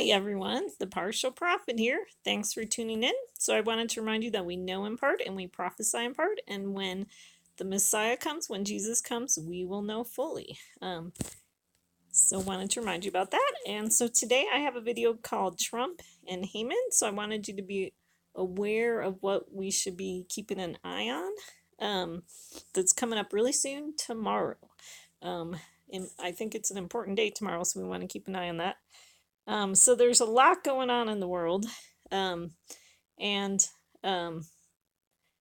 Hi everyone, the Partial Prophet here. Thanks for tuning in. So I wanted to remind you that we know in part and we prophesy in part, and when the Messiah comes, when Jesus comes, we will know fully. So wanted to remind you about that. And so today I have a video called Trump and Haman. So I wanted you to be aware of what we should be keeping an eye on. That's coming up really soon tomorrow. And I think it's an important day tomorrow, so we want to keep an eye on that. So there's a lot going on in the world, and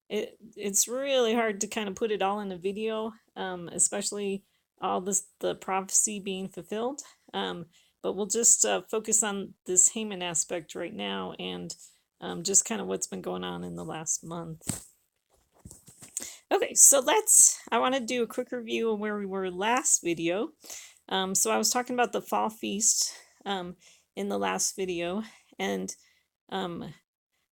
it's really hard to kind of put it all in a video, especially all the prophecy being fulfilled. But we'll just focus on this Haman aspect right now, and just kind of what's been going on in the last month. Okay, so I want to do a quick review of where we were last video. So I was talking about the fall feast in the last video, and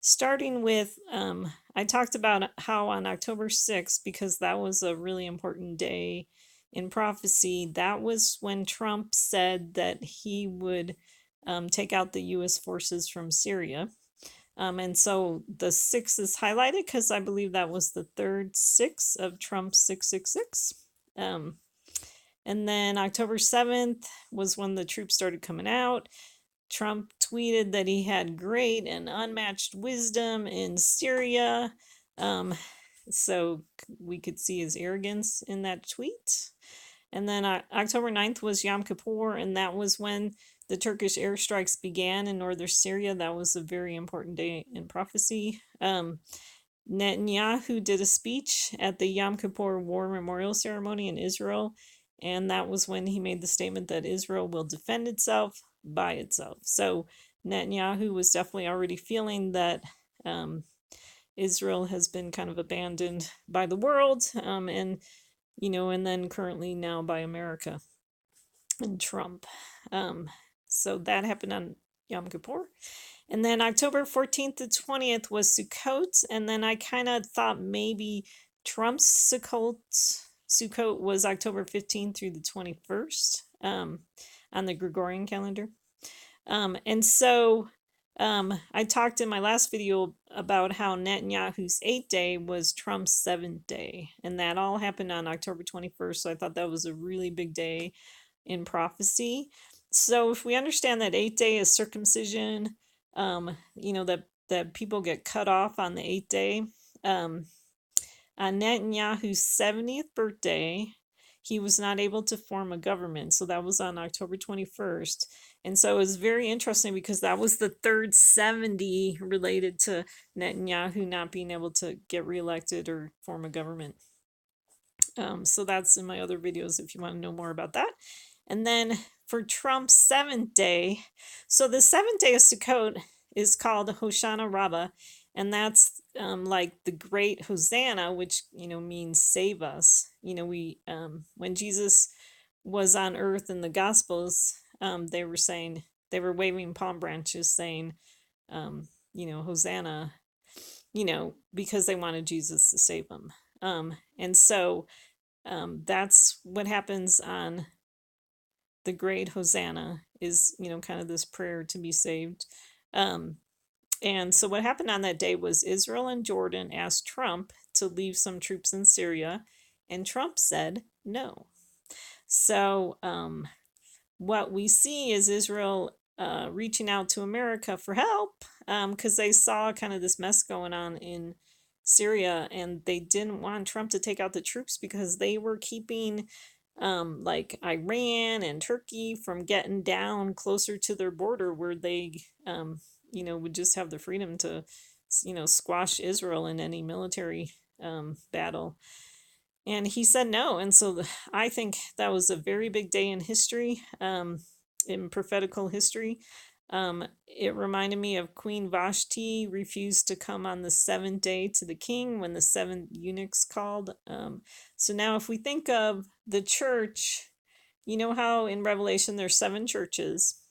starting with I talked about how on October 6th, because that was a really important day in prophecy, that was when Trump said that he would take out the US forces from Syria. And so the 6 is highlighted because I believe that was the third 6 of Trump's 666. And then October 7th was when the troops started coming out. Trump tweeted that he had great and unmatched wisdom in Syria. So we could see his arrogance in that tweet. And then October 9th was Yom Kippur, and that was when the Turkish airstrikes began in northern Syria. That was a very important day in prophecy. Netanyahu did a speech at the Yom Kippur War Memorial Ceremony in Israel, and that was when he made the statement that Israel will defend itself by itself. So Netanyahu was definitely already feeling that Israel has been kind of abandoned by the world, and then currently now by America and Trump. So that happened on Yom Kippur. And then October 14th to 20th was Sukkot, and then I kind of thought maybe Trump's Sukkot was October 15th through the 21st on the Gregorian calendar. And so I talked in my last video about how Netanyahu's 8th day was Trump's 7th day, and that all happened on October 21st, so I thought that was a really big day in prophecy. So if we understand that 8th day is circumcision, that people get cut off on the 8th day. On Netanyahu's 70th birthday, he was not able to form a government. So that was on October 21st. And so it was very interesting because that was the third 70 related to Netanyahu not being able to get reelected or form a government. So that's in my other videos if you want to know more about that. And then for Trump's 7th day, so the 7th day of Sukkot is called Hoshana Rabbah, and that's like the great Hosanna, which means save us. When Jesus was on earth in the Gospels, they were waving palm branches saying, Hosanna, because they wanted Jesus to save them. And so that's what happens on the great Hosanna is, kind of this prayer to be saved. And so what happened on that day was Israel and Jordan asked Trump to leave some troops in Syria, and Trump said no. So what we see is Israel reaching out to America for help because they saw kind of this mess going on in Syria, and they didn't want Trump to take out the troops because they were keeping like Iran and Turkey from getting down closer to their border where they would just have the freedom to squash Israel in any military battle. And he said no. And so I think that was a very big day in history, in prophetical history. It reminded me of Queen Vashti refused to come on the 7th day to the king when the 7 eunuchs called. So now if we think of the church, you know how in Revelation there's 7 churches.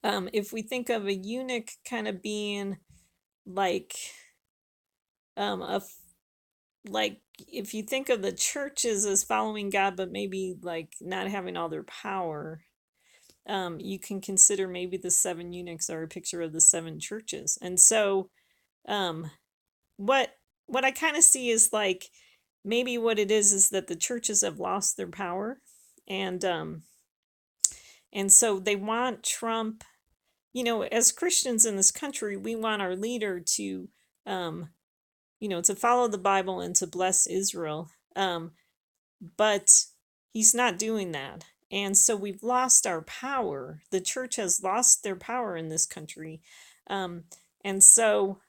If we think of a eunuch kind of being like if you think of the churches as following God but maybe like not having all their power, you can consider maybe the seven eunuchs are a picture of the seven churches. And so um, what I kind of see is like maybe what it is that the churches have lost their power, and so they want Trump. As Christians in this country, we want our leader to um, to follow the Bible and to bless Israel. But he's not doing that. And so we've lost our power. The church has lost their power in this country. Um, and so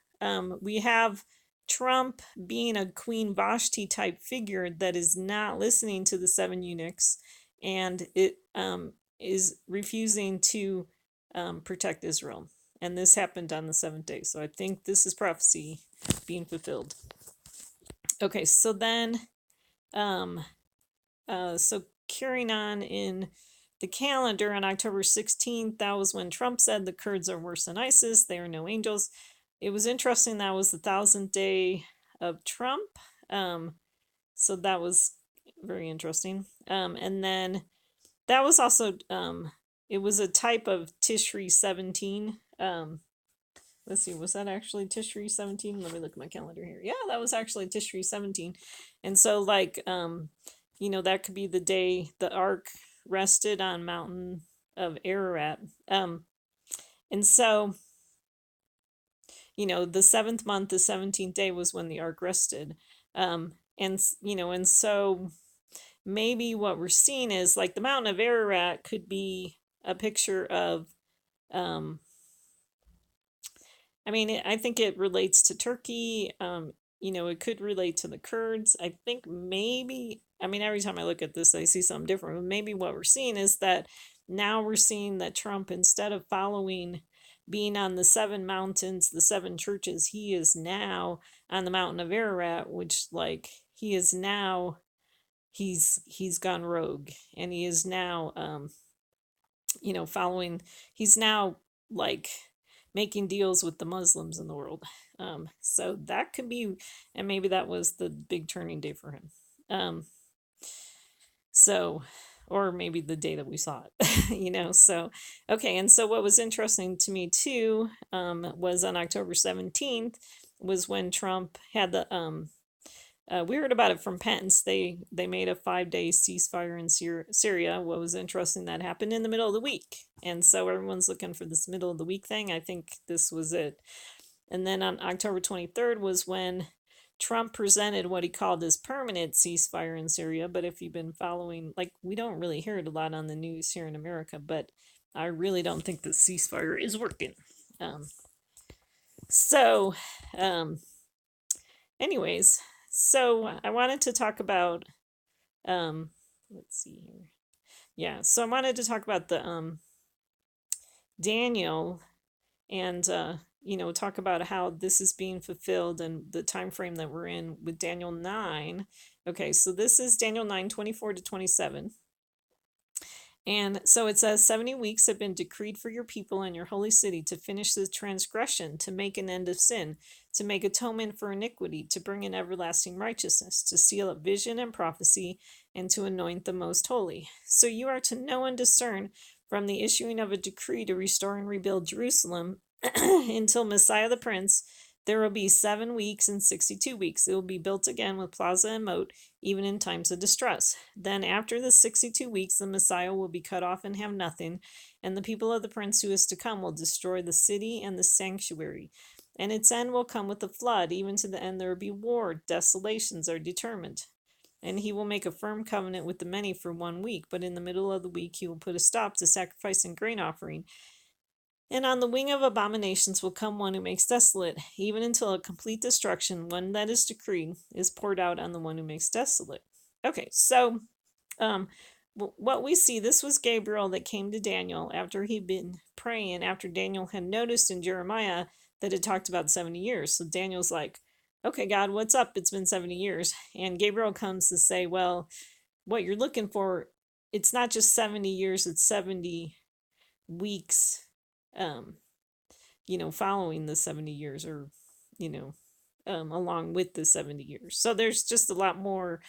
we have Trump being a Queen Vashti type figure that is not listening to the seven eunuchs, and it is refusing to protect Israel. And this happened on the seventh day. So I think this is prophecy being fulfilled. Okay, so then um, so carrying on in the calendar, on October 16th, that was when Trump said the Kurds are worse than ISIS. They are no angels. It was interesting. That was the 1000th day of Trump. So that was very interesting. And then that was also, it was a type of Tishri 17. Let's see, was that actually Tishri 17? Let me look at my calendar here. Yeah, that was actually Tishri 17. And so like, that could be the day the ark rested on mountain of Ararat. And so, the seventh month, the 17th day was when the ark rested. And so maybe what we're seeing is like the mountain of Ararat could be a picture of, I think it relates to Turkey. It could relate to the Kurds. I think maybe, every time I look at this, I see something different. But maybe what we're seeing is that now we're seeing that Trump, instead of being on the seven mountains, the seven churches, he is now on the mountain of Ararat, which like he is now, he's gone rogue, and he is now, following, he's now like making deals with the Muslims in the world. So that could be, and maybe that was the big turning day for him. So, or maybe the day that we saw it, so, okay. And so what was interesting to me too, was on October 17th was when Trump had we heard about it from Pence. They made a 5-day ceasefire in Syria. What was interesting, that happened in the middle of the week. And so everyone's looking for this middle of the week thing. I think this was it. And then on October 23rd was when Trump presented what he called his permanent ceasefire in Syria. But if you've been following, like, we don't really hear it a lot on the news here in America, but I really don't think the ceasefire is working. Anyways, so I wanted to talk about, let's see here. Yeah, so I wanted to talk about the Daniel, and talk about how this is being fulfilled and the time frame that we're in with Daniel 9. Okay, so this is Daniel 9:24-27. And so it says, 70 weeks have been decreed for your people and your holy city to finish the transgression, to make an end of sin, to make atonement for iniquity, to bring in everlasting righteousness, to seal up vision and prophecy, and to anoint the most holy. So you are to know and discern from the issuing of a decree to restore and rebuild Jerusalem until Messiah the Prince. There will be 7 weeks and 62 weeks. It will be built again with plaza and moat, even in times of distress. Then after the 62 weeks, the Messiah will be cut off and have nothing, and the people of the prince who is to come will destroy the city and the sanctuary. And its end will come with the flood, even to the end there will be war, desolations are determined. And he will make a firm covenant with the many for 1 week, but in the middle of the week he will put a stop to sacrifice and grain offering. And on the wing of abominations will come one who makes desolate, even until a complete destruction, one that is decreed, is poured out on the one who makes desolate. Okay, so what we see, this was Gabriel that came to Daniel after he'd been praying, after Daniel had noticed in Jeremiah that it talked about 70 years. So Daniel's like, okay, God, what's up? It's been 70 years. And Gabriel comes to say, well, what you're looking for, it's not just 70 years, it's 70 weeks, following the 70 years, or, along with the 70 years. So there's just a lot more,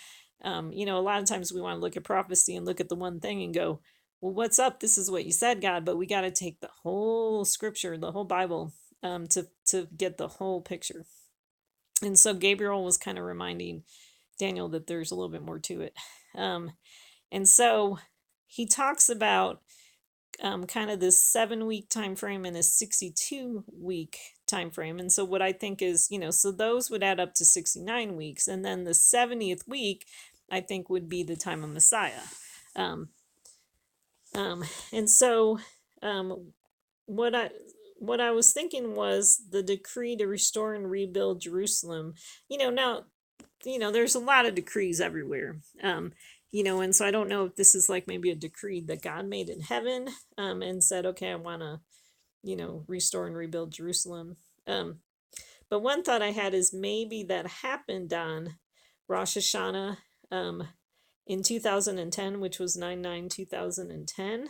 a lot of times we want to look at prophecy and look at the one thing and go, well, what's up? This is what you said, God, but we got to take the whole scripture, the whole Bible, to get the whole picture. And so Gabriel was kind of reminding Daniel that there's a little bit more to it. Um, and so he talks about kind of this 7 week time frame and a 62-week time frame. And so what I think is, so those would add up to 69 weeks. And then the 70th week, I think, would be the time of Messiah. Um, and so what I was thinking was the decree to restore and rebuild Jerusalem. Now, there's a lot of decrees everywhere. And so I don't know if this is like maybe a decree that God made in heaven, and said, okay, I want to, restore and rebuild Jerusalem. But one thought I had is maybe that happened on Rosh Hashanah, in 2010, which was 9/9/2010,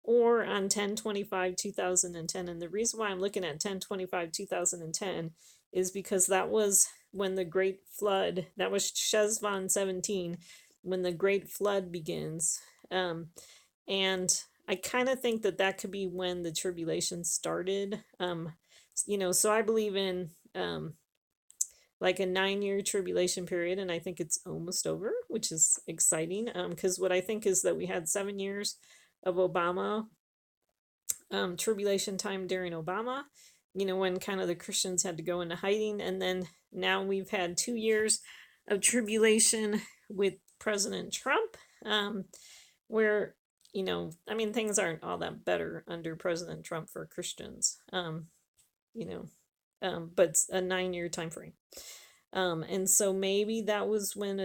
or on 10/25/2010. And the reason why I'm looking at 10/25/2010 is because that was when the Great Flood, that was Shezvan 17, when the Great Flood begins. And I kind of think that that could be when the tribulation started. So I believe in like a 9-year tribulation period, and I think it's almost over, which is exciting. Because what I think is that we had 7 years of Obama tribulation time during Obama, when kind of the Christians had to go into hiding, and then now we've had 2 years of tribulation with President Trump, where things aren't all that better under President Trump for Christians, but it's a 9-year time frame. And so maybe that was when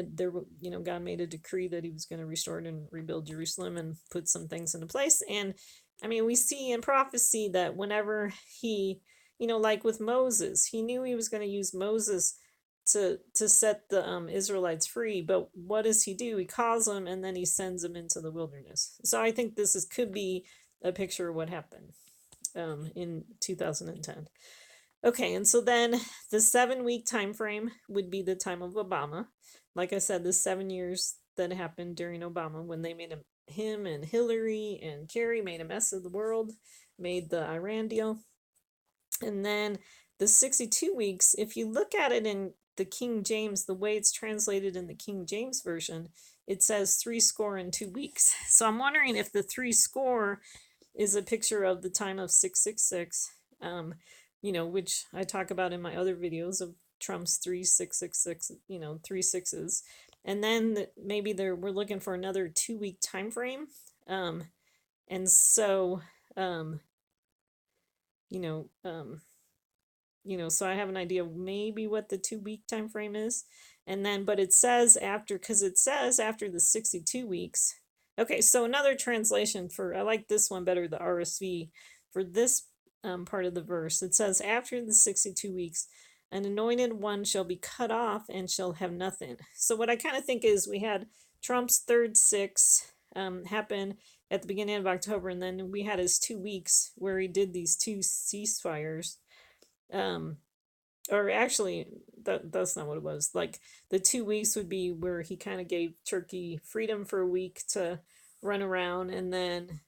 God made a decree that he was going to restore and rebuild Jerusalem and put some things into place. And we see in prophecy that whenever he, like with Moses, he knew he was going to use Moses to set the Israelites free. But what does he do? He calls them and then he sends them into the wilderness. So I think this could be a picture of what happened in 2010. Okay, and so then the 7-week time frame would be the time of Obama. Like I said, the 7 years that happened during Obama, when they made him and Hillary and Kerry made a mess of the world, made the Iran deal. And then the 62 weeks, if you look at it in the King James, the way it's translated in the King James Version, it says 62 weeks. So I'm wondering if the 60 is a picture of the time of 666, which I talk about in my other videos of Trump's 3666, 3 6s. And then maybe we're looking for another 2-week time frame. And so, so I have an idea of maybe what the 2-week time frame is. And then, but it says after the 62 weeks. Okay, so another translation I like this one better, the RSV, for this part of the verse. It says, after the 62 weeks, an anointed one shall be cut off and shall have nothing. So what I kind of think is we had Trump's third 6 happen at the beginning of October, and then we had his 2 weeks where he did these 2 ceasefires. Or actually, that's not what it was. Like, the 2 weeks would be where he kind of gave Turkey freedom for a week to run around, and then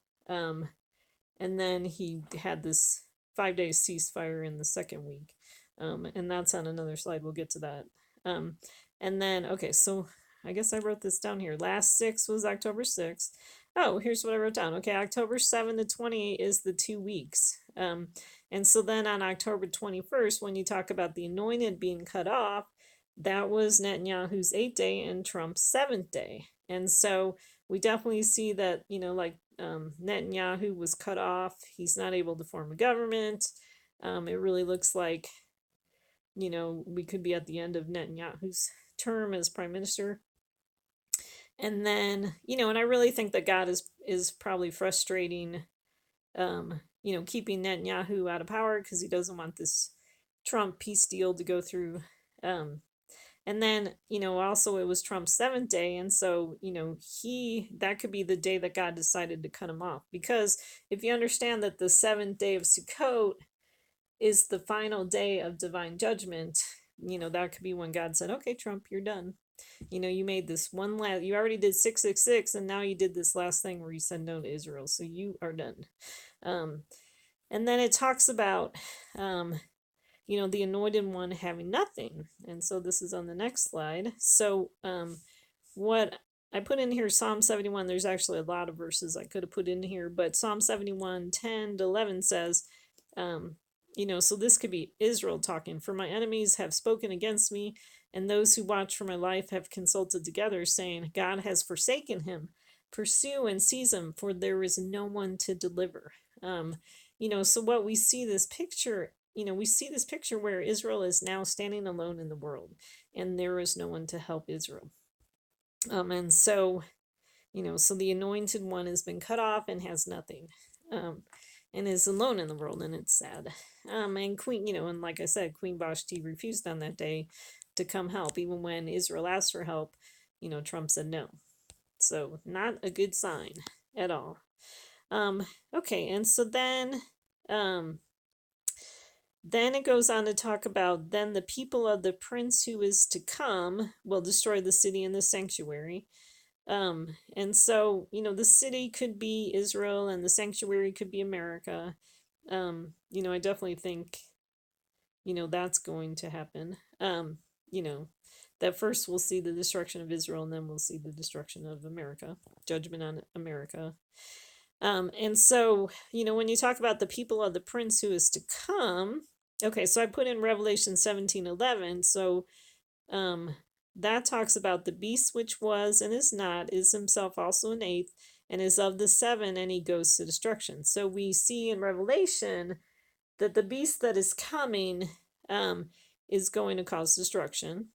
he had this 5-day ceasefire in the second week. And that's on another slide. We'll get to that. And then, okay, so I guess I wrote this down here. Last 6 was October 6th. Oh, here's what I wrote down. Okay, October 7 to 28 is the 2 weeks. And so then on October 21st, when you talk about the anointed being cut off, that was Netanyahu's 8th day and Trump's 7th day. And so we definitely see that, Netanyahu was cut off. He's not able to form a government. It really looks like, we could be at the end of Netanyahu's term as prime minister. And then, and I really think that God is probably frustrating, keeping Netanyahu out of power because he doesn't want this Trump peace deal to go through. And then, also it was Trump's 7th day. And so, that could be the day that God decided to cut him off. Because if you understand that the 7th day of Sukkot is the final day of divine judgment, that could be when God said, okay, Trump, you're done. You made this one last, you already did 666, and now you did this last thing where you said no to Israel. So you are done. Um, and then it talks about, the anointed one having nothing. And so this is on the next slide. So what I put in here, Psalm 71, there's actually a lot of verses I could have put in here, but Psalm 71, 10 to 11 says, so this could be Israel talking. For my enemies have spoken against me, and those who watch for my life have consulted together, saying, God has forsaken him. Pursue and seize him, for there is no one to deliver. So what we see this picture, where Israel is now standing alone in the world, and there is no one to help Israel. And so, so the anointed one has been cut off and has nothing. And is alone in the world, and it's sad. And Queen, and like I said, Queen Vashti refused on that day to come help, even when Israel asked for help. Trump said no. So not a good sign at all. Okay, and so then it goes on to talk about, then the people of the prince who is to come will destroy the city and the sanctuary. And so, the city could be Israel and the sanctuary could be America. I definitely think, that's going to happen. That first we'll see the destruction of Israel, and then we'll see the destruction of America, judgment on America. And so, when you talk about the people of the prince who is to come, okay, so I put in Revelation 17:11. So, that talks about the beast which was and is not, is himself also an eighth, and is of the seven, and he goes to destruction. So we see in Revelation that the beast that is coming is going to cause destruction.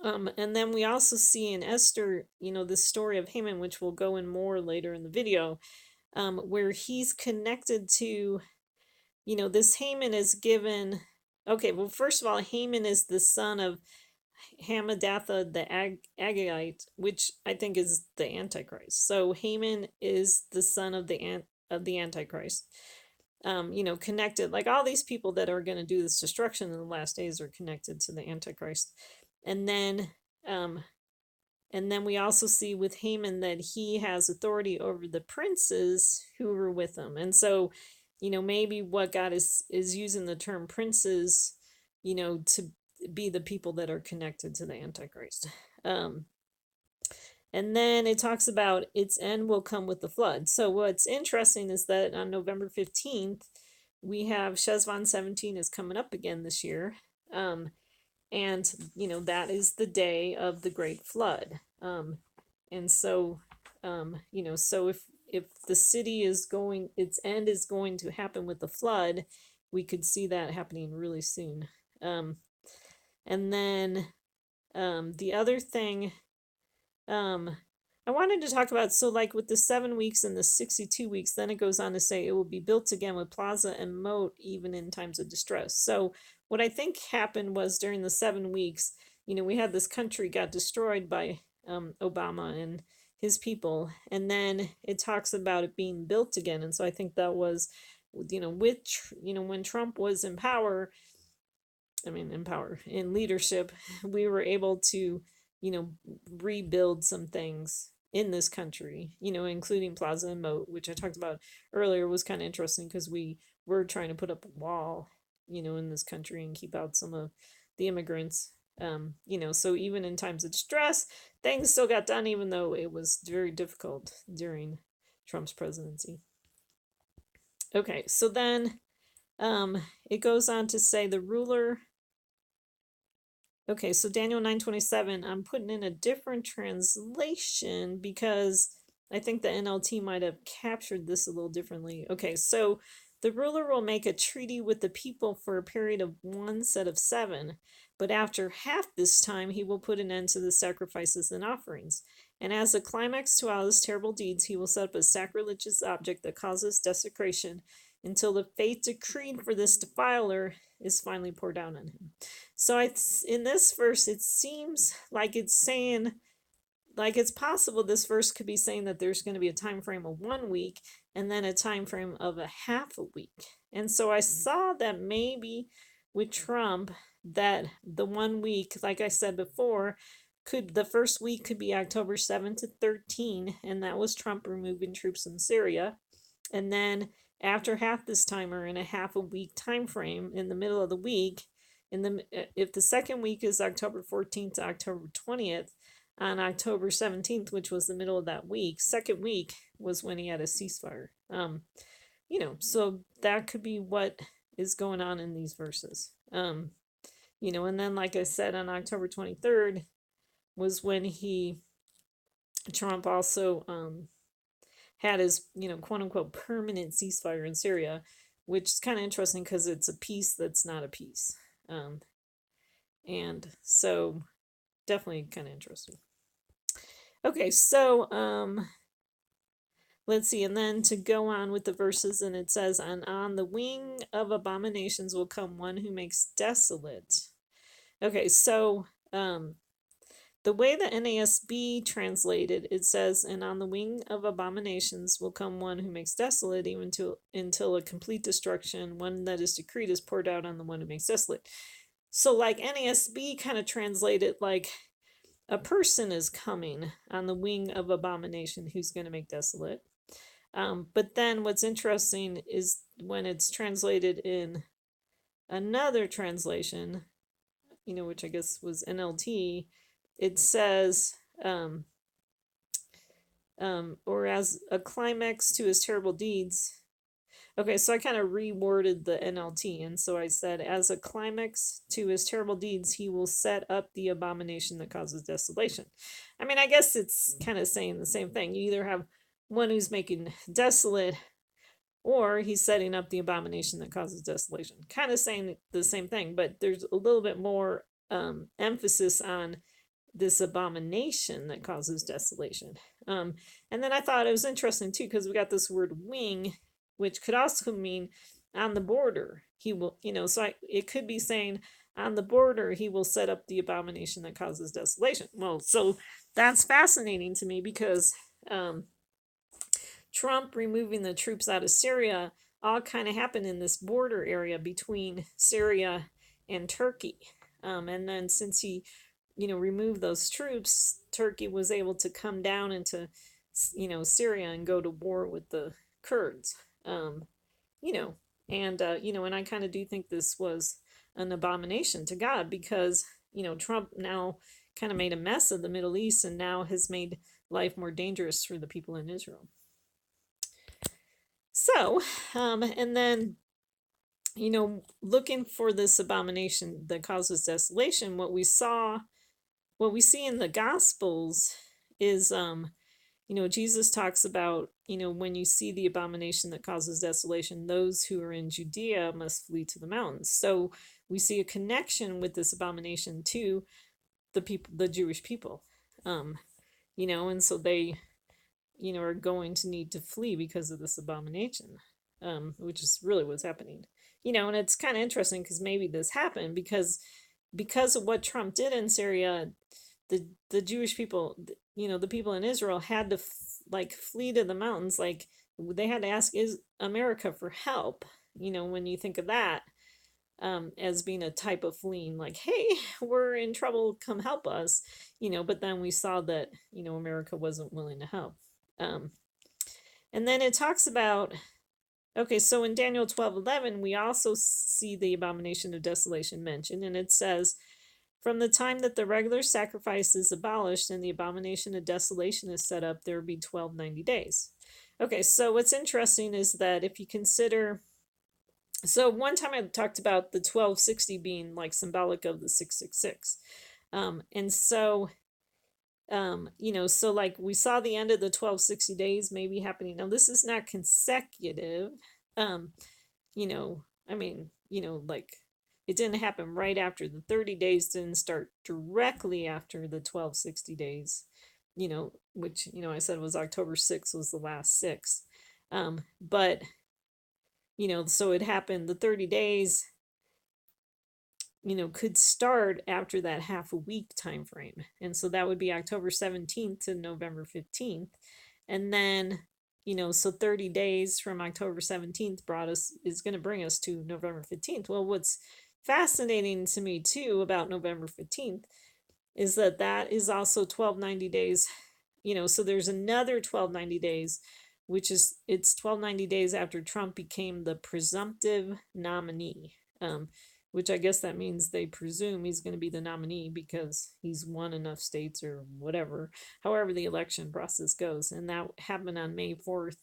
And then we also see in Esther, the story of Haman, which we'll go in more later in the video, where he's connected to, this Haman is given. Okay, well, first of all, Haman is the son of Hamadatha the Agagite, which I think is the Antichrist. So Haman is the son of the Antichrist. Connected, like all these people that are going to do this destruction in the last days are connected to the Antichrist. And then we also see with Haman that he has authority over the princes who were with him. And so, maybe what God is using the term princes, to be the people that are connected to the Antichrist. And then it talks about its end will come with the flood. So what's interesting is that on November 15th, we have Shezvan 17 is coming up again this year. And, that is the day of the great flood. And so, so if the city is going, its end is going to happen with the flood, we could see that happening really soon. And then the other thing I wanted to talk about, so like with the 7 weeks and the 62 weeks, then it goes on to say it will be built again with plaza and moat even in times of distress. So what I think happened was during the 7 weeks, we had this country got destroyed by Obama and his people, and then it talks about it being built again. And so I think that was, when Trump was in power, in leadership, we were able to, rebuild some things in this country, including plaza and moat, which I talked about earlier, was kind of interesting because we were trying to put up a wall, in this country and keep out some of the immigrants. So even in times of distress, things still got done, even though it was very difficult during Trump's presidency. Okay, so then it goes on to say the ruler. Okay, so Daniel 9:27, I'm putting in a different translation because I think the NLT might have captured this a little differently. Okay, so the ruler will make a treaty with the people for a period of 1 set of 7, but after half this time he will put an end to the sacrifices and offerings. And as a climax to all his terrible deeds, he will set up a sacrilegious object that causes desecration until the fate decreed for this defiler is finally poured down on him. So in this verse, it seems like it's saying, like it's possible this verse could be saying that there's going to be a time frame of 1 week and then a time frame of a half a week. And so I saw that maybe with Trump, that the 1 week, like I said before, the first week could be October 7 to 13, and that was Trump removing troops in Syria. And then after half this time, or in a half a week time frame, in the middle of the week, if the second week is October 14th to October 20th, on October 17th, which was the middle of that week, second week was when he had a ceasefire. So that could be what is going on in these verses. And then, like I said, on October 23rd was when Trump also had his, quote unquote, permanent ceasefire in Syria, which is kind of interesting because it's a peace that's not a peace. And so definitely kind of interesting. Okay, so let's see, and then to go on with the verses, and it says, and on the wing of abominations will come one who makes desolate. Okay, so the way the NASB translated, it says, and on the wing of abominations will come one who makes desolate, even until a complete destruction, one that is decreed, is poured out on the one who makes desolate. So like NASB kind of translated like a person is coming on the wing of abomination who's going to make desolate. But then what's interesting is when it's translated in another translation, which I guess was NLT, it says, or as a climax to his terrible deeds. Okay, so I kind of reworded the NLT, and so I said, as a climax to his terrible deeds, he will set up the abomination that causes desolation. I mean, I guess it's kind of saying the same thing. You either have one who's making desolate, or he's setting up the abomination that causes desolation. Kind of saying the same thing, but there's a little bit more emphasis on this abomination that causes desolation. And then I thought it was interesting too, because we got this word wing, which could also mean on the border. He will, it could be saying on the border, he will set up the abomination that causes desolation. Well, so that's fascinating to me because Trump removing the troops out of Syria all kind of happened in this border area between Syria and Turkey. And then since he, removed those troops, Turkey was able to come down into, Syria and go to war with the Kurds. And I kind of do think this was an abomination to God because, Trump now kind of made a mess of the Middle East and now has made life more dangerous for the people in Israel. So, and then, looking for this abomination that causes desolation, what we see in the Gospels is, Jesus talks about, when you see the abomination that causes desolation, those who are in Judea must flee to the mountains. So we see a connection with this abomination to the Jewish people, and so they, are going to need to flee because of this abomination, which is really what's happening. And it's kind of interesting because maybe this happened because of what Trump did in Syria, the Jewish people, the people in Israel had to flee to the mountains. Like they had to ask America for help. When you think of that as being a type of fleeing, like, hey, we're in trouble, come help us. But then we saw that America wasn't willing to help. And then it talks about, okay, so in Daniel 12:11, we also see the abomination of desolation mentioned, and it says, from the time that the regular sacrifice is abolished and the abomination of desolation is set up, there will be 1290 days. Okay, so what's interesting is that if you consider, so one time I talked about the 1260 being like symbolic of the 666. And so, so like we saw the end of the 1260 days maybe happening. Now, this is not consecutive. Like it didn't happen right after the 30 days, didn't start directly after the 1260 days, which, I said was October 6th was the last 6. But, so it happened, the 30 days, could start after that half a week time frame. And so that would be October 17th to November 15th. And then, so 30 days from October 17th is going to bring us to November 15th. Well, what's fascinating to me too about November 15th is that that is also 1290 days, so there's another 1290 days, which is it's 1290 days after Trump became the presumptive nominee. Which I guess that means they presume he's going to be the nominee because he's won enough states or whatever, however the election process goes. And that happened on May 4th,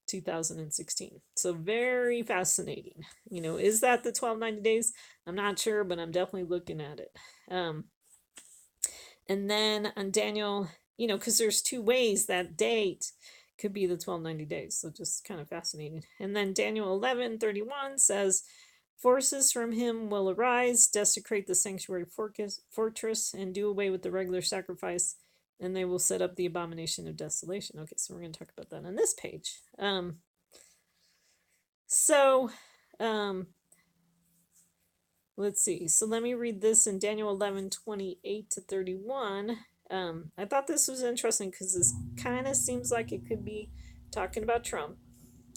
2016. So very fascinating. Is that the 1290 days? I'm not sure, but I'm definitely looking at it. And then on Daniel, because there's two ways that date could be the 1290 days. So just kind of fascinating. And then Daniel 11:31 says, forces from him will arise, desecrate the sanctuary fortress, and do away with the regular sacrifice, and they will set up the abomination of desolation. Okay, so we're going to talk about that on this page. Let's see. So let me read this in Daniel 11:28-31. I thought this was interesting because this kind of seems like it could be talking about Trump.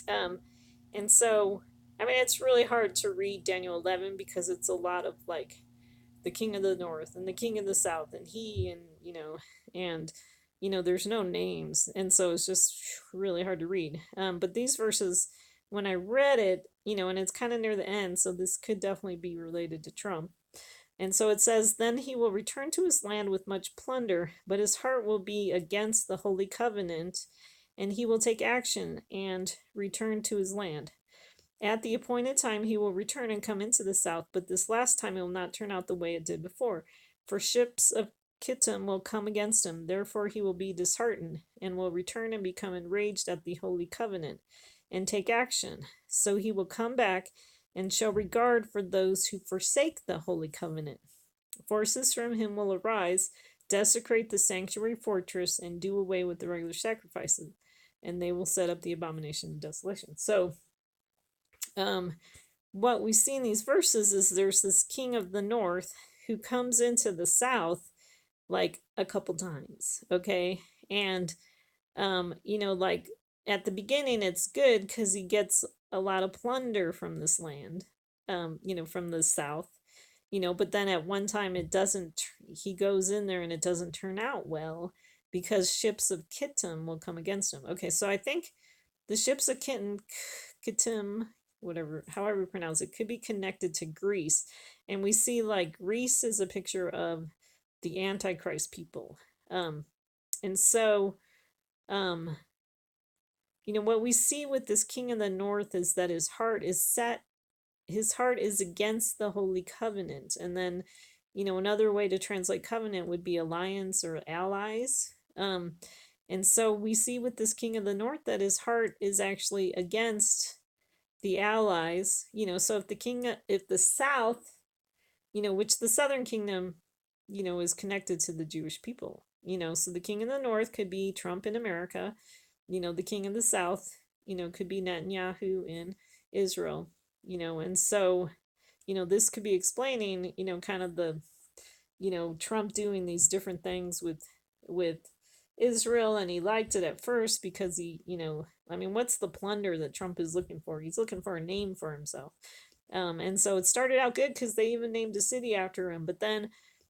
And so, it's really hard to read Daniel 11 because it's a lot of like the king of the north and the king of the south and he and there's no names, and so it's just really hard to read. But these verses, when I read it, and it's kind of near the end, so this could definitely be related to Trump. And so it says, then he will return to his land with much plunder, but his heart will be against the holy covenant, and he will take action and return to his land. At the appointed time he will return and come into the south, but this last time it will not turn out the way it did before. For ships of Kittim will come against him, therefore he will be disheartened, and will return and become enraged at the holy covenant, and take action. So he will come back and show regard for those who forsake the holy covenant. Forces from him will arise, desecrate the sanctuary fortress, and do away with the regular sacrifices, and they will set up the abomination of desolation. So, what we see in these verses is there's this king of the north who comes into the south like a couple times, okay? And, like at the beginning, it's good because he gets a lot of plunder from this land, from the south, but then at one time it doesn't, he goes in there and it doesn't turn out well because ships of Kittim will come against him. Okay, so I think the ships of Kittim, whatever, however you pronounce it, could be connected to Greece. And we see like Greece is a picture of the Antichrist people. And so, what we see with this king of the north is that his heart is against the holy covenant. And then, another way to translate covenant would be alliance or allies. And so we see with this king of the north that his heart is actually against the allies, so if the south, which the southern kingdom, is connected to the Jewish people, so the king of the north could be Trump in America, the king of the south, could be Netanyahu in Israel, and so, this could be explaining, kind of the, Trump doing these different things with Israel, and he liked it at first because he, what's the plunder that Trump is looking for? He's looking for a name for himself. And so it started out good because they even named a city after him, but then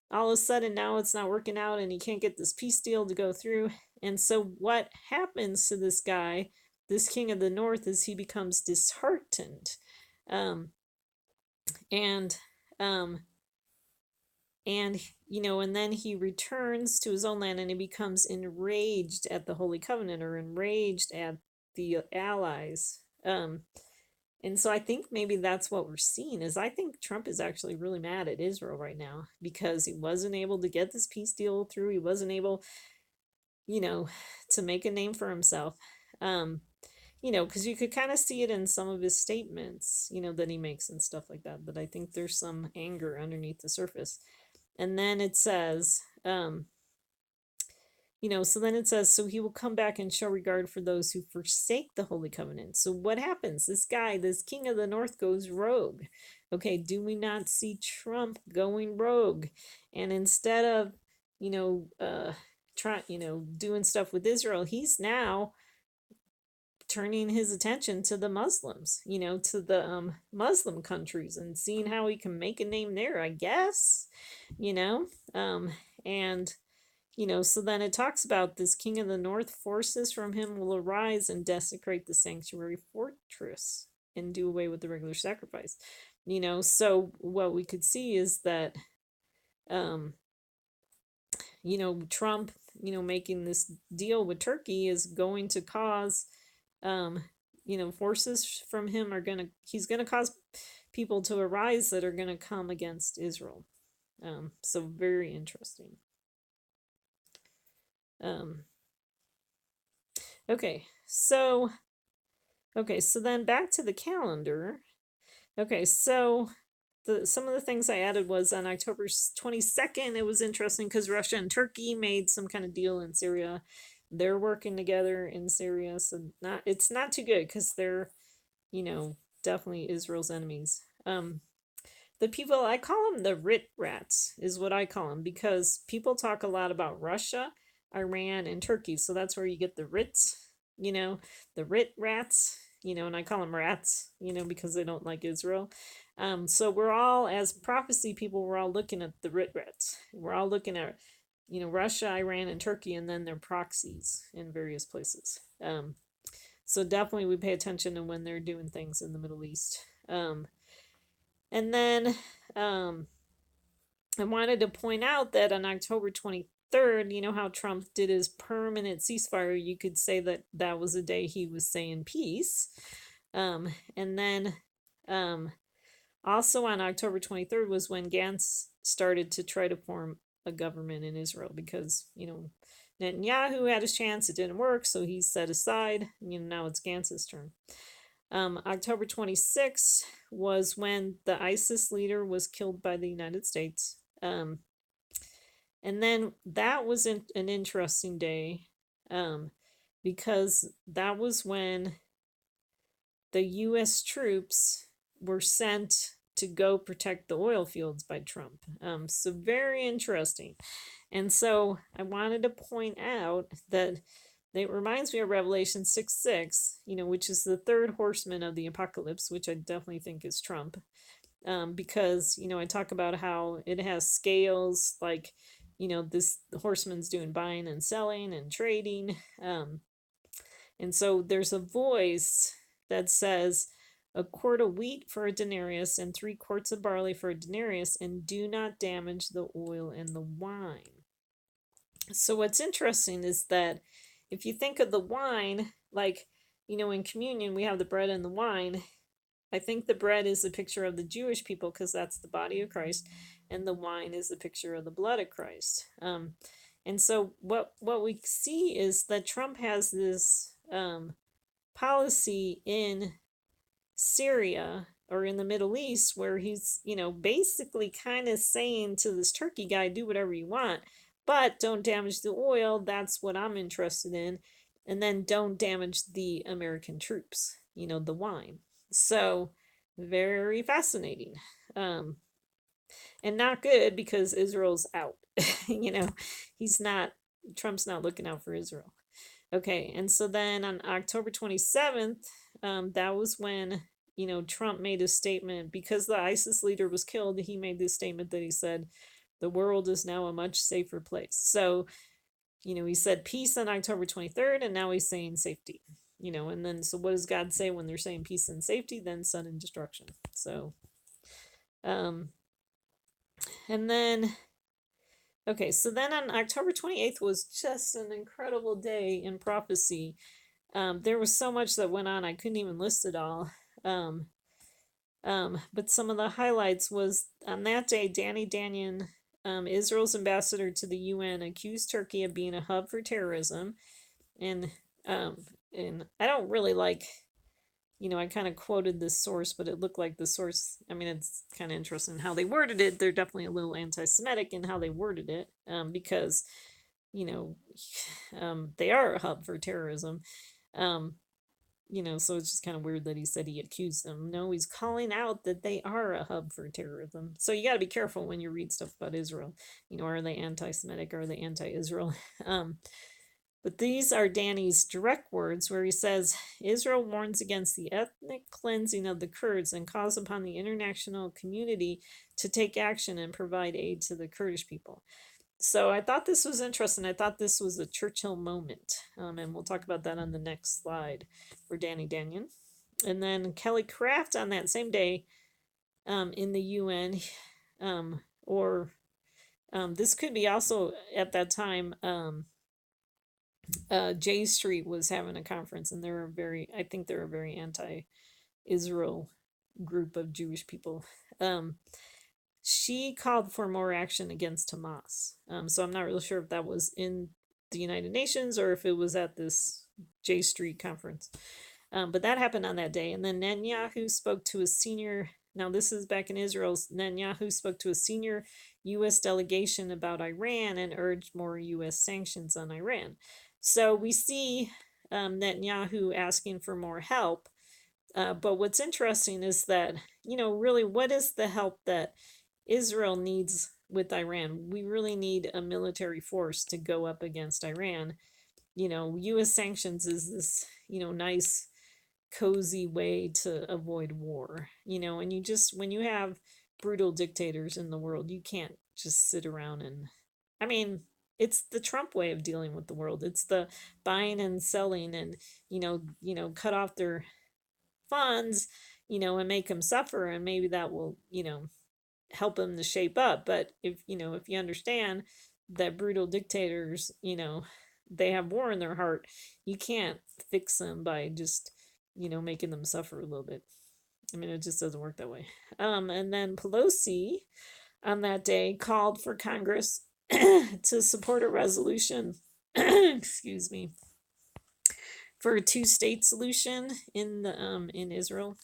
all of a sudden now it's not working out and he can't get this peace deal to go through. And so what happens to this guy, this king of the north, is he becomes disheartened. And then he returns to his own land and he becomes enraged at the Holy Covenant or enraged at the allies. And so I think maybe that's what we're seeing is I think Trump is actually really mad at Israel right now because he wasn't able to get this peace deal through. He wasn't able, to make a name for himself. Because you could kind of see it in some of his statements, that he makes and stuff like that. But I think there's some anger underneath the surface. And then it says, so then it says, so he will come back and show regard for those who forsake the Holy Covenant. So what happens? This guy, this king of the north goes rogue. Okay, do we not see Trump going rogue? And instead of, doing stuff with Israel, he's now turning his attention to the Muslims, to the Muslim countries and seeing how he can make a name there, I guess, And, so then it talks about this king of the north, forces from him will arise and desecrate the sanctuary fortress and do away with the regular sacrifice. So what we could see is that, um, Trump, making this deal with Turkey is going to cause, um, forces from him he's going to cause people to arise that are going to come against Israel. So very interesting. Um, okay, so then back to the calendar. Okay, so some of the things I added was on October 22nd. It was interesting because Russia and Turkey made some kind of deal in Syria. They're working together in Syria, so it's not too good because they're, definitely Israel's enemies. The people, I call them the Rit Rats, is what I call them, because people talk a lot about Russia, Iran, and Turkey. So that's where you get the Rits, the Rit Rats, and I call them rats, because they don't like Israel. So we're all, as prophecy people, we're all looking at the Rit Rats. We're all looking at, Russia, Iran, and Turkey, and then their proxies in various places. So definitely we pay attention to when they're doing things in the Middle East. And then I wanted to point out that on October 23rd, how Trump did his permanent ceasefire, you could say that that was the day he was saying peace. And then also on October 23rd was when Gantz started to try to form a government in Israel because, Netanyahu had his chance, it didn't work, so he's set aside. Now it's Gantz's turn. October 26th was when the ISIS leader was killed by the United States. And then that was an interesting day because that was when the U.S. troops were sent to go protect the oil fields by Trump. So very interesting. And so I wanted to point out that it reminds me of Revelation 6:6, which is the third horseman of the apocalypse, which I definitely think is Trump. Because, I talk about how it has scales, like, this horseman's doing buying and selling and trading. And so there's a voice that says, a quart of wheat for a denarius and 3 quarts of barley for a denarius, and do not damage the oil and the wine. So what's interesting is that if you think of the wine, like, in communion, we have the bread and the wine. I think the bread is a picture of the Jewish people because that's the body of Christ, and the wine is the picture of the blood of Christ. And so what we see is that Trump has this policy in Syria or in the Middle East where he's, basically kind of saying to this Turkey guy, do whatever you want, but don't damage the oil. That's what I'm interested in. And then don't damage the American troops, the wine. So very fascinating. And not good because Israel's out. Trump's not looking out for Israel. Okay, and so then on October 27th, that was when, Trump made a statement because the ISIS leader was killed. He made this statement that he said, the world is now a much safer place. So, he said peace on October 23rd, and now he's saying safety. And then, so what does God say when they're saying peace and safety? Then sudden destruction. So, and then, okay, so then on October 28th was just an incredible day in prophecy. There was so much that went on, I couldn't even list it all. But some of the highlights was on that day, Danny Danyan, Israel's ambassador to the UN, accused Turkey of being a hub for terrorism. And I don't really like, I kind of quoted this source, but it looked like the source. I mean, it's kind of interesting how they worded it. They're definitely a little anti-Semitic in how they worded it, because, they are a hub for terrorism. So it's just kind of weird that he said he accused them. No, he's calling out that they are a hub for terrorism. So you got to be careful when you read stuff about Israel. Are they anti-Semitic? Are they anti-Israel? But these are Danny's direct words where he says, Israel warns against the ethnic cleansing of the Kurds and calls upon the international community to take action and provide aid to the Kurdish people. So I thought this was interesting. I thought this was a Churchill moment. And we'll talk about that on the next slide for Danny Daniel. And then Kelly Craft on that same day in the UN, or this could be also at that time, J Street was having a conference, and I think they're a very anti-Israel group of Jewish people. Um, she called for more action against Hamas. So I'm not really sure if that was in the United Nations or if it was at this J Street conference. But that happened on that day. And then Netanyahu spoke to a senior, now this is back in Israel, Netanyahu spoke to a senior U.S. delegation about Iran and urged more U.S. sanctions on Iran. So we see Netanyahu asking for more help. But what's interesting is that, really, what is the help that Israel needs with Iran? We really need a military force to go up against Iran. U.S. sanctions is this, nice, cozy way to avoid war, and when you have brutal dictators in the world, you can't just sit around and, I mean, it's the Trump way of dealing with the world. It's the buying and selling and, cut off their funds, and make them suffer, and maybe that will, help them to shape up. But if you understand that brutal dictators, they have war in their heart, you can't fix them by just, making them suffer a little bit. I mean, it just doesn't work that way. And then Pelosi on that day called for Congress to support a resolution, excuse me, for a two-state solution in Israel.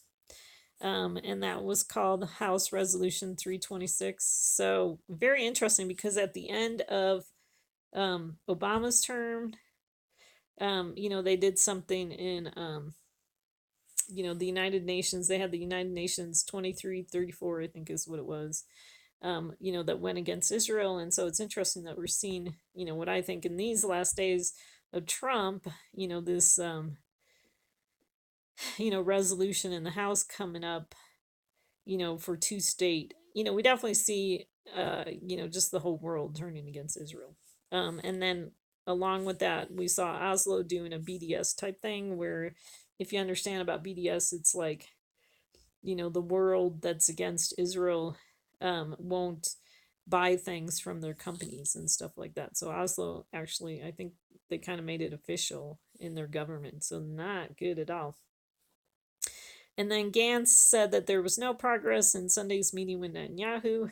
And that was called House Resolution 326. So very interesting, because at the end of Obama's term, they did something in the United Nations. They had the United Nations 2334, I think is what it was. That went against Israel. And so it's interesting that we're seeing, what I think in these last days of Trump, this resolution in the House coming up, for two state, we definitely see, just the whole world turning against Israel. And then along with that, we saw Oslo doing a BDS type thing, where if you understand about BDS, it's like, the world that's against Israel won't buy things from their companies and stuff like that. So Oslo, actually, I think they kind of made it official in their government. So not good at all. And then Gantz said that there was no progress in Sunday's meeting with Netanyahu.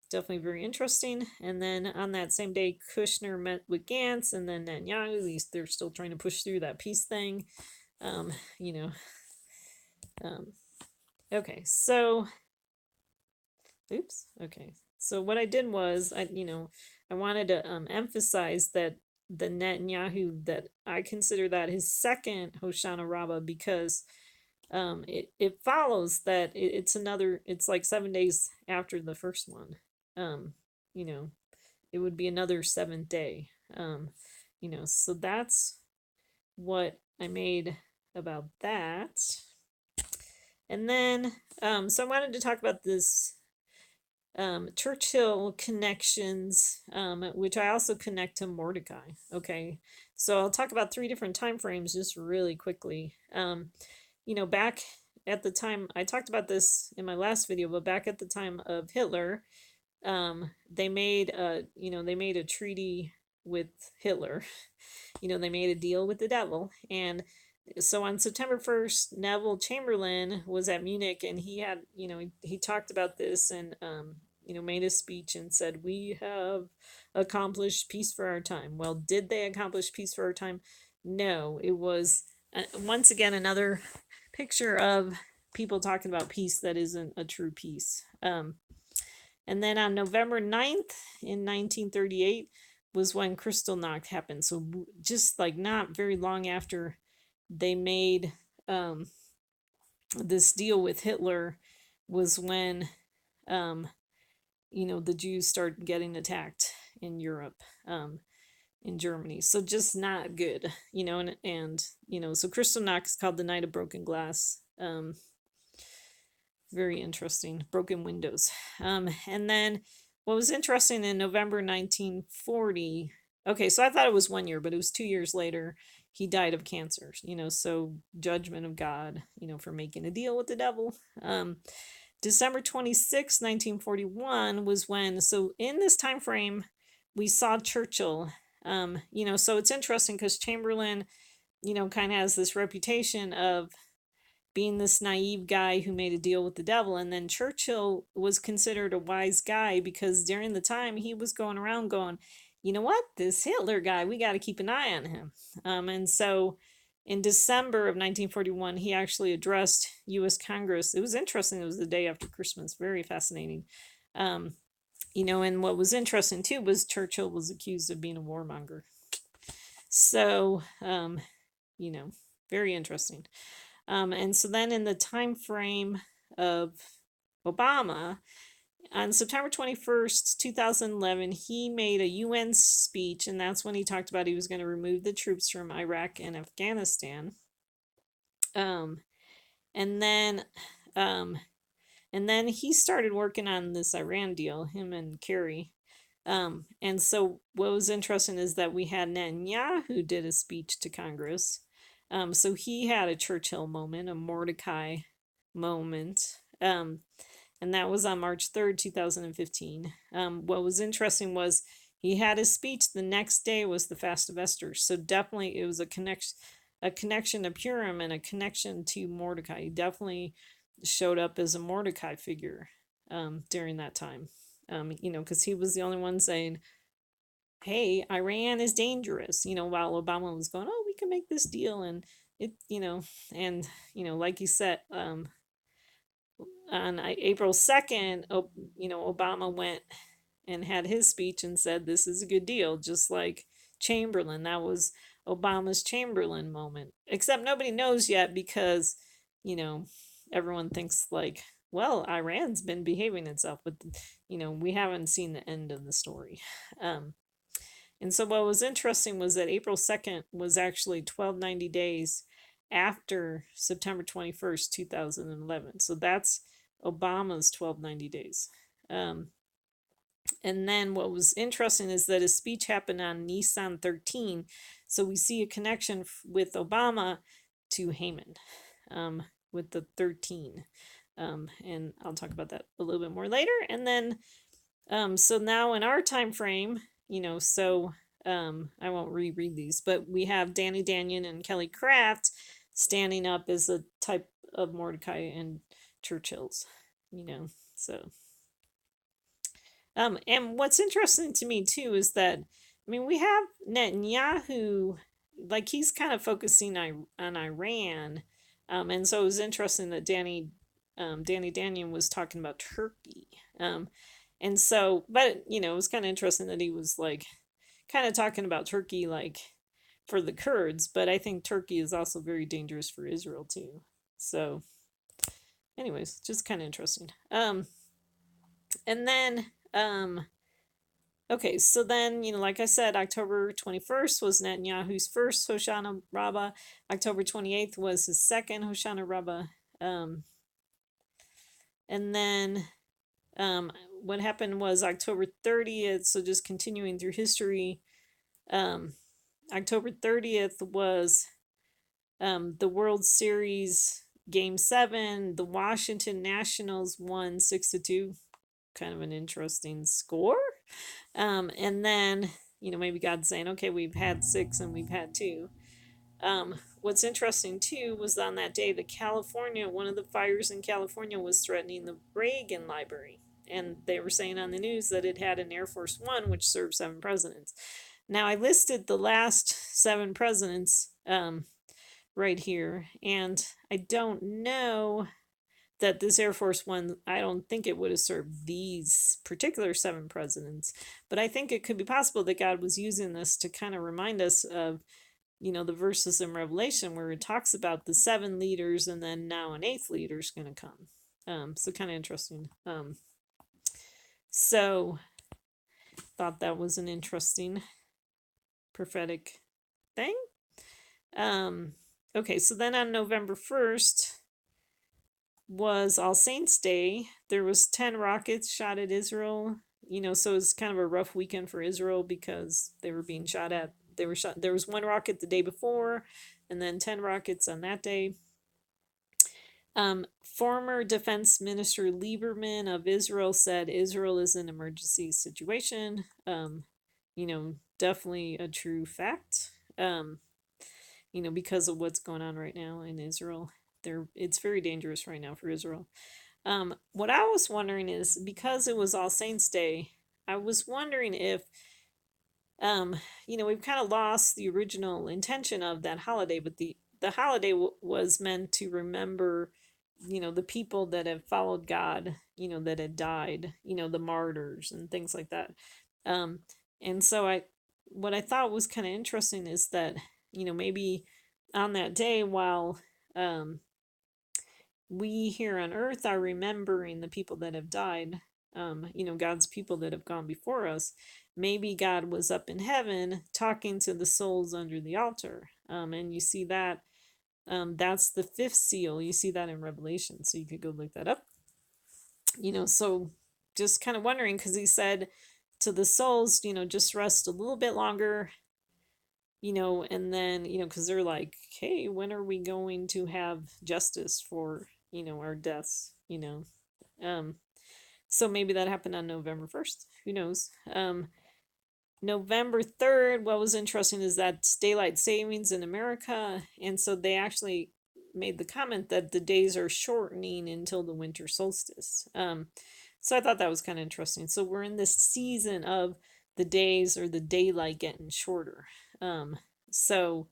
Definitely very interesting. And then on that same day, Kushner met with Gantz and then Netanyahu. At least they're still trying to push through that peace thing. Okay, so, oops, okay. So what I did was, I wanted to emphasize that the Netanyahu, that I consider that his second Hoshana Rabbah, because it follows that it's like 7 days after the first one. It would be another seventh day. So that's what I made about that. And then, so I wanted to talk about this Churchill connections, which I also connect to Mordecai. Okay, so I'll talk about 3 different time frames just really quickly. Back at the time, I talked about this in my last video, but back at the time of Hitler, they made a treaty with Hitler. They made a deal with the devil. And so on September 1st, Neville Chamberlain was at Munich, and he had, he talked about this and, made a speech and said, "We have accomplished peace for our time." Well, did they accomplish peace for our time? No, it was once again another picture of people talking about peace that isn't a true peace. And then on November 9th in 1938 was when Kristallnacht happened. So just like not very long after they made this deal with Hitler was when the Jews started getting attacked in Europe, in Germany. So just not good, and so Kristallnacht is called the Night of Broken Glass. Very interesting. Broken windows. And then what was interesting in November 1940, okay, so I thought it was 1 year, but it was 2 years later, he died of cancer, so judgment of God, for making a deal with the devil. December 26, 1941 was when, so in this time frame, we saw Churchill. So it's interesting because Chamberlain, kind of has this reputation of being this naive guy who made a deal with the devil. And then Churchill was considered a wise guy because during the time he was going around going, you know what, this Hitler guy, we got to keep an eye on him. And so in December of 1941, he actually addressed U.S. Congress. It was interesting. It was the day after Christmas. Very fascinating. And what was interesting too was Churchill was accused of being a warmonger. So, very interesting. And so then in the time frame of Obama, on September 21st, 2011, he made a UN speech, and that's when he talked about he was going to remove the troops from Iraq and Afghanistan. And then he started working on this Iran deal, him and Kerry. And so what was interesting is that we had Netanyahu did a speech to Congress. So he had a Churchill moment, a Mordecai moment. And that was on March 3rd, 2015. What was interesting was he had his speech. The next day was the Fast of Esther. So definitely it was a connection to Purim and a connection to Mordecai. He definitely showed up as a Mordecai figure during that time. Because he was the only one saying, hey, Iran is dangerous, while Obama was going, oh, we can make this deal. And it, like you said, on April 2nd, Obama went and had his speech and said, this is a good deal, just like Chamberlain. That was Obama's Chamberlain moment. Except nobody knows yet because, everyone thinks like, well, Iran's been behaving itself, but, we haven't seen the end of the story. And so what was interesting was that April 2nd was actually 1290 days after September 21st, 2011. So that's Obama's 1290 days. And then what was interesting is that his speech happened on Nisan 13. So we see a connection with Obama to Haman with the 13. And I'll talk about that a little bit more later. And then, so now in our time frame, I won't reread these, but we have Danny Danyon and Kelly Craft standing up as a type of Mordecai and Churchill's, so. And what's interesting to me too is that, we have Netanyahu, like he's kind of focusing on Iran, and so it was interesting that Danny Danyon was talking about Turkey, and so, but it was kind of interesting that he was like, kind of talking about Turkey like for the Kurds, but I think Turkey is also very dangerous for Israel too. So, anyways, just kind of interesting. And then okay, so then, like I said, October 21st was Netanyahu's first Hoshana Rabbah. October 28th was his second Hoshana Rabbah. And then what happened was October 30th, so just continuing through history, October 30th was the World Series Game 7. The Washington Nationals won 6-2. Kind of an interesting score. And then, maybe God's saying, okay, we've had 6 and we've had 2. What's interesting too was on that day, one of the fires in California was threatening the Reagan Library. And they were saying on the news that it had an Air Force One, which served 7 presidents. Now, I listed the last 7 presidents right here, and I don't know that this Air Force One, I don't think it would have served these particular 7 presidents, but I think it could be possible that God was using this to kind of remind us of, the verses in Revelation where it talks about the 7 leaders and then now an 8th leader is going to come. So kind of interesting. So thought that was an interesting prophetic thing. Okay, so then on November 1st was All Saints Day. There was 10 rockets shot at Israel, so it's kind of a rough weekend for Israel because they were being shot at. They were shot. There was one rocket the day before, and then 10 rockets on that day. Former Defense Minister Lieberman of Israel said Israel is an emergency situation. Definitely a true fact. Because of what's going on right now in Israel, it's very dangerous right now for Israel. What I was wondering is, because it was All Saints Day, I was wondering if, we've kind of lost the original intention of that holiday, but the holiday was meant to remember, the people that have followed God, that had died, the martyrs and things like that. And so what I thought was kind of interesting is that, maybe on that day, while we here on earth are remembering the people that have died, God's people that have gone before us, maybe God was up in heaven talking to the souls under the altar. And you see that, that's the fifth seal. You see that in Revelation. So you could go look that up. So just kind of wondering, because he said to the souls, just rest a little bit longer, and then, because they're like, hey, when are we going to have justice for, our deaths, so maybe that happened on November 1st. Who knows? November 3rd, what was interesting is that daylight savings in America. And so they actually made the comment that the days are shortening until the winter solstice. So I thought that was kind of interesting. So we're in this season of the days or the daylight getting shorter. So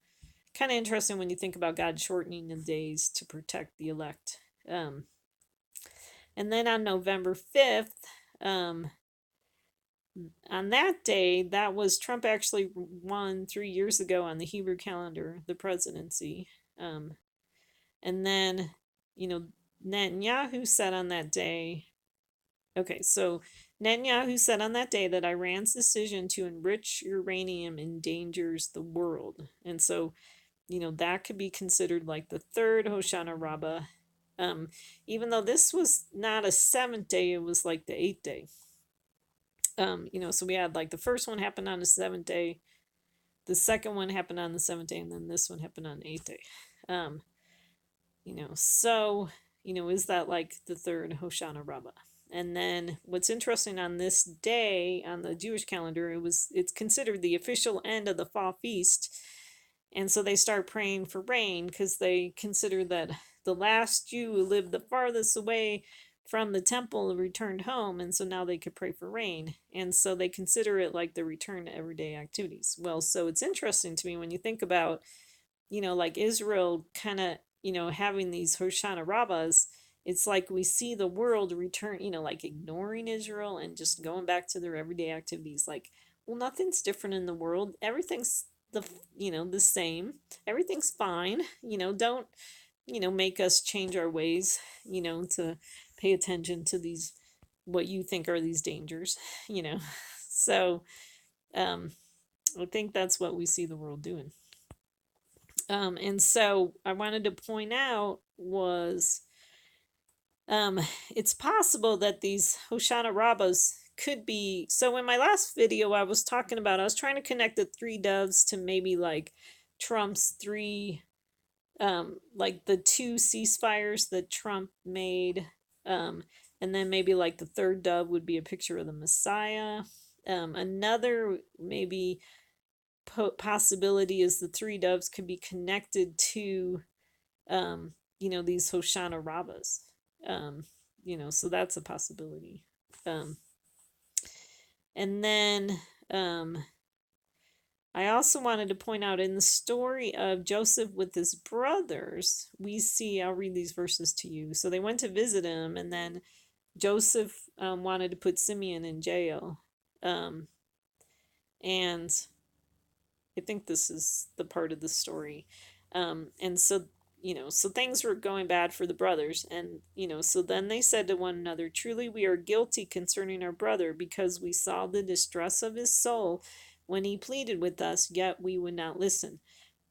kind of interesting when you think about God shortening the days to protect the elect. And then on November 5th, on that day, that was Trump actually won 3 years ago on the Hebrew calendar, the presidency. And then, Netanyahu said on that day, so Netanyahu said on that day that Iran's decision to enrich uranium endangers the world. And so, that could be considered like the third Hoshana Rabbah. Even though this was not a seventh day, it was like the eighth day. So we had like the first one happened on the seventh day, the second one happened on the seventh day, and then this one happened on the eighth day. So, is that like the third Hoshana Rabbah? And then what's interesting on this day on the Jewish calendar, it's considered the official end of the fall feast. And so they start praying for rain because they consider that the last Jew who lived the farthest away from the temple returned home, and so now they could pray for rain. And so they consider it like the return to everyday activities. Well, so it's interesting to me when you think about, like Israel kind of, having these Hoshana Rabbahs. It's like we see the world return, like ignoring Israel and just going back to their everyday activities. Like, well, nothing's different in the world. Everything's the same. Everything's fine. Don't, make us change our ways, to pay attention to these, what you think are these dangers, So, I think that's what we see the world doing. And so I wanted to point out was, it's possible that these Hoshana Rabbahs could be, so in my last video I was trying to connect the three doves to maybe like Trump's three, like the two ceasefires that Trump made, and then maybe like the third dove would be a picture of the Messiah. Another maybe possibility is the three doves could be connected to, these Hoshana Rabbahs. So that's a possibility. And then I also wanted to point out in the story of Joseph with his brothers, we see, I'll read these verses to you. So they went to visit him, and then Joseph wanted to put Simeon in jail. And I think this is the part of the story. And so, so things were going bad for the brothers. And, so then they said to one another, truly we are guilty concerning our brother, because we saw the distress of his soul when he pleaded with us, yet we would not listen.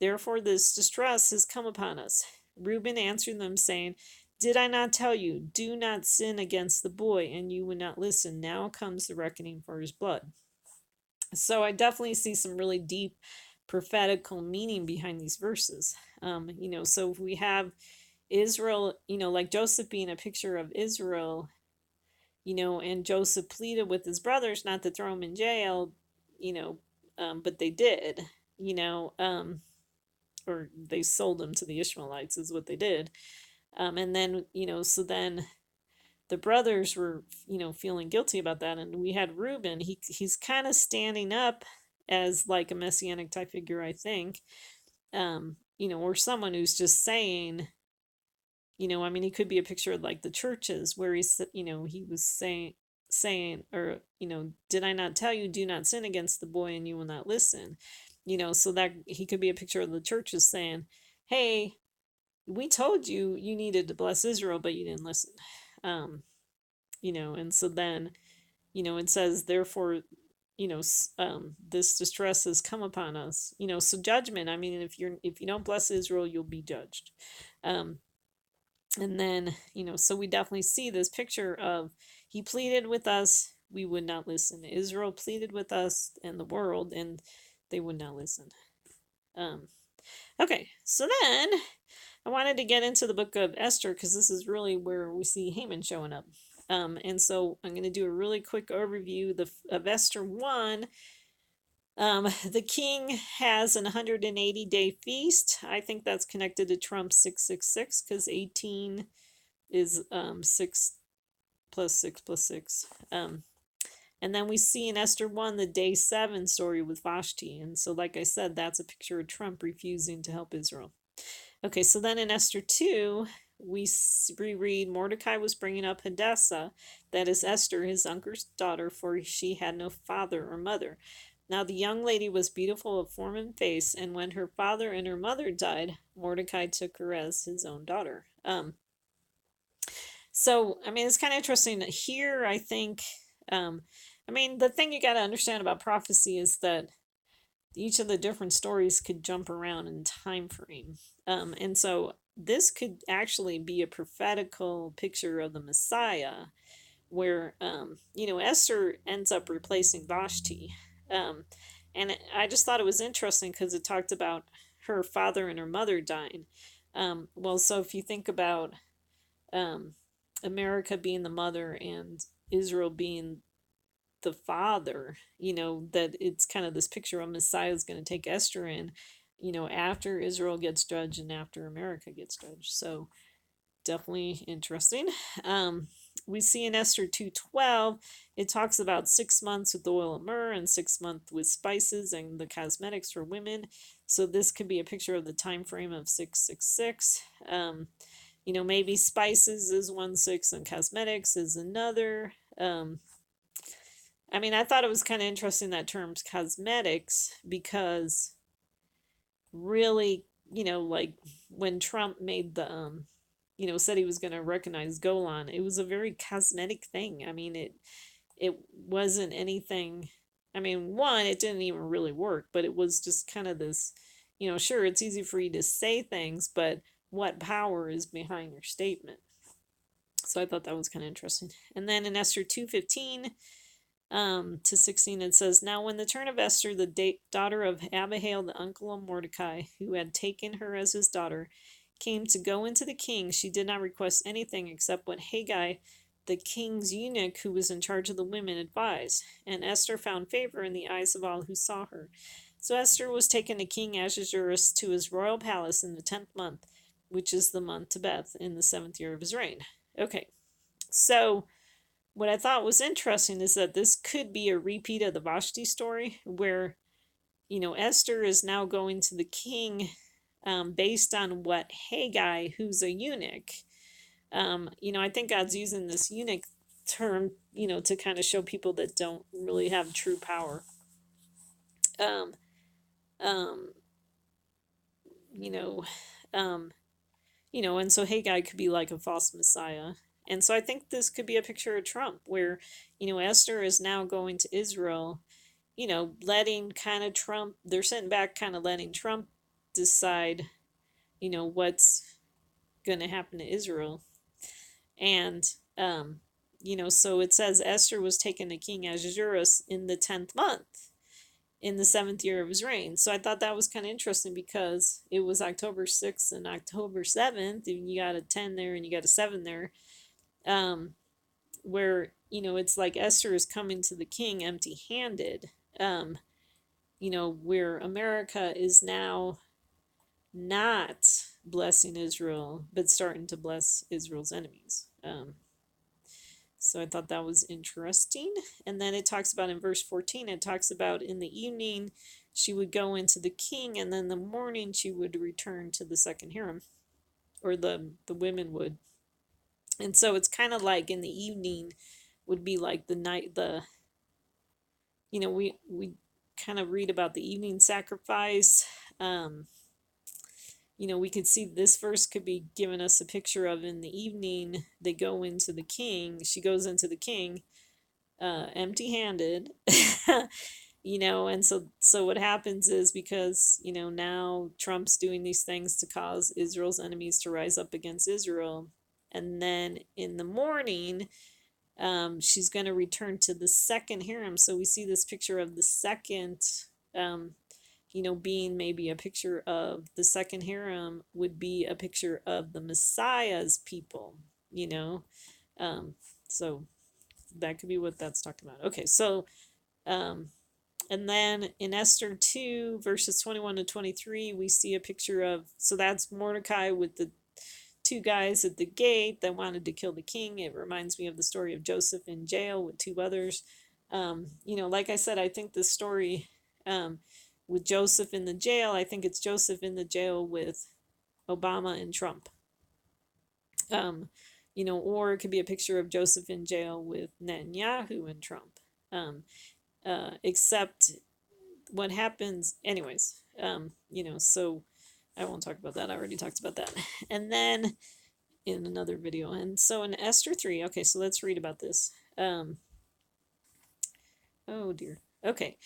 Therefore this distress has come upon us. Reuben answered them, saying, Did I not tell you, do not sin against the boy, and you would not listen? Now comes the reckoning for his blood. So I definitely see some really deep prophetical meaning behind these verses. So if we have Israel, like Joseph being a picture of Israel, and Joseph pleaded with his brothers not to throw him in jail, but they did, or they sold him to the Ishmaelites, is what they did. And then, so then the brothers were, feeling guilty about that. And we had Reuben, he's kind of standing up as like a messianic type figure, I think, or someone who's just saying, he could be a picture of like the churches where he's, he was saying, or, did I not tell you, do not sin against the boy and you will not listen? So that he could be a picture of the churches saying, hey, we told you you needed to bless Israel, but you didn't listen. And so then, it says, therefore, this distress has come upon us. So judgment. I mean, if you don't bless Israel, you'll be judged. And then, so we definitely see this picture of he pleaded with us, we would not listen. Israel pleaded with us and the world, and they would not listen. Okay, so then I wanted to get into the book of Esther because this is really where we see Haman showing up. And so I'm going to do a really quick overview of Esther 1. The king has an 180-day feast. I think that's connected to Trump 666 because 18 is 6 plus 6 plus 6. And then we see in Esther 1 the day 7 story with Vashti. And so, like I said, that's a picture of Trump refusing to help Israel. Okay, so then in Esther 2, we reread Mordecai was bringing up Hadassah, that is Esther, his uncle's daughter, for she had no father or mother. Now the young lady was beautiful of form and face, and when her father and her mother died, Mordecai took her as his own daughter. So, it's kind of interesting here, I think. The thing you got to understand about prophecy is that each of the different stories could jump around in time frame. And so this could actually be a prophetical picture of the Messiah where, Esther ends up replacing Vashti. And I just thought it was interesting because it talked about her father and her mother dying. So if you think about America being the mother and Israel being the father, that it's kind of this picture of Messiah is going to take Esther in, after Israel gets judged and after America gets judged. So definitely interesting. We see in Esther 2:12, it talks about 6 months with the oil of myrrh and 6 months with spices and the cosmetics for women. So this could be a picture of the time frame of 666. Maybe spices is 1/6 and cosmetics is another. I thought it was kind of interesting that term's cosmetics because really, like when Trump made the, said he was going to recognize Golan, it was a very cosmetic thing. It wasn't anything. One, it didn't even really work, but it was just kind of this, sure, it's easy for you to say things, but what power is behind your statement? So I thought that was kind of interesting. And then in Esther 2:15 to 16, it says, now when the turn of Esther, the daughter of Abihail, the uncle of Mordecai, who had taken her as his daughter, came to go into the king, she did not request anything except what Haggai, the king's eunuch who was in charge of the women, advised. And Esther found favor in the eyes of all who saw her. So Esther was taken to King Ahasuerus to his royal palace in the 10th month, which is the month Tebeth, in the 7th year of his reign. Okay, so what I thought was interesting is that this could be a repeat of the Vashti story where, Esther is now going to the king based on what Haggai, who's a eunuch, I think God's using this eunuch term, to kind of show people that don't really have true power. Um, um, you know, and so Haggai could be like a false Messiah. And so I think this could be a picture of Trump where, Esther is now going to Israel, letting kind of Trump, they're sitting back kind of letting Trump decide, what's going to happen to Israel. And, so it says Esther was taken to King Ahasuerus in the 10th month, in the 7th year of his reign. So I thought that was kind of interesting because it was October 6th and October 7th, and you got a 10 there and you got a 7 there. Where, it's like Esther is coming to the king empty handed. Where America is now not blessing Israel, but starting to bless Israel's enemies. So I thought that was interesting. And then it talks about in verse 14, it talks about in the evening she would go into the king, and then the morning she would return to the second harem, or the women would. And so it's kind of like in the evening would be like the night, we kind of read about the evening sacrifice. We could see this verse could be giving us a picture of in the evening they go into the king. She goes into the king empty-handed. And so what happens is, because now Trump's doing these things to cause Israel's enemies to rise up against Israel, and then in the morning she's going to return to the second harem. So we see this picture of the second, being maybe a picture of the second harem would be a picture of the Messiah's people, so that could be what that's talking about. Okay, so, and then in Esther 2, verses 21 to 23, we see a picture of, so that's Mordecai with the two guys at the gate that wanted to kill the king. It reminds me of the story of Joseph in jail with two others. Like I said, I think the story with Joseph in the jail, I think it's Joseph in the jail with Obama and Trump. Or it could be a picture of Joseph in jail with Netanyahu and Trump. Except what happens, anyways, so I won't talk about that. I already talked about that. And then in another video. And so in Esther 3, okay, so let's read about this. Oh dear. Okay.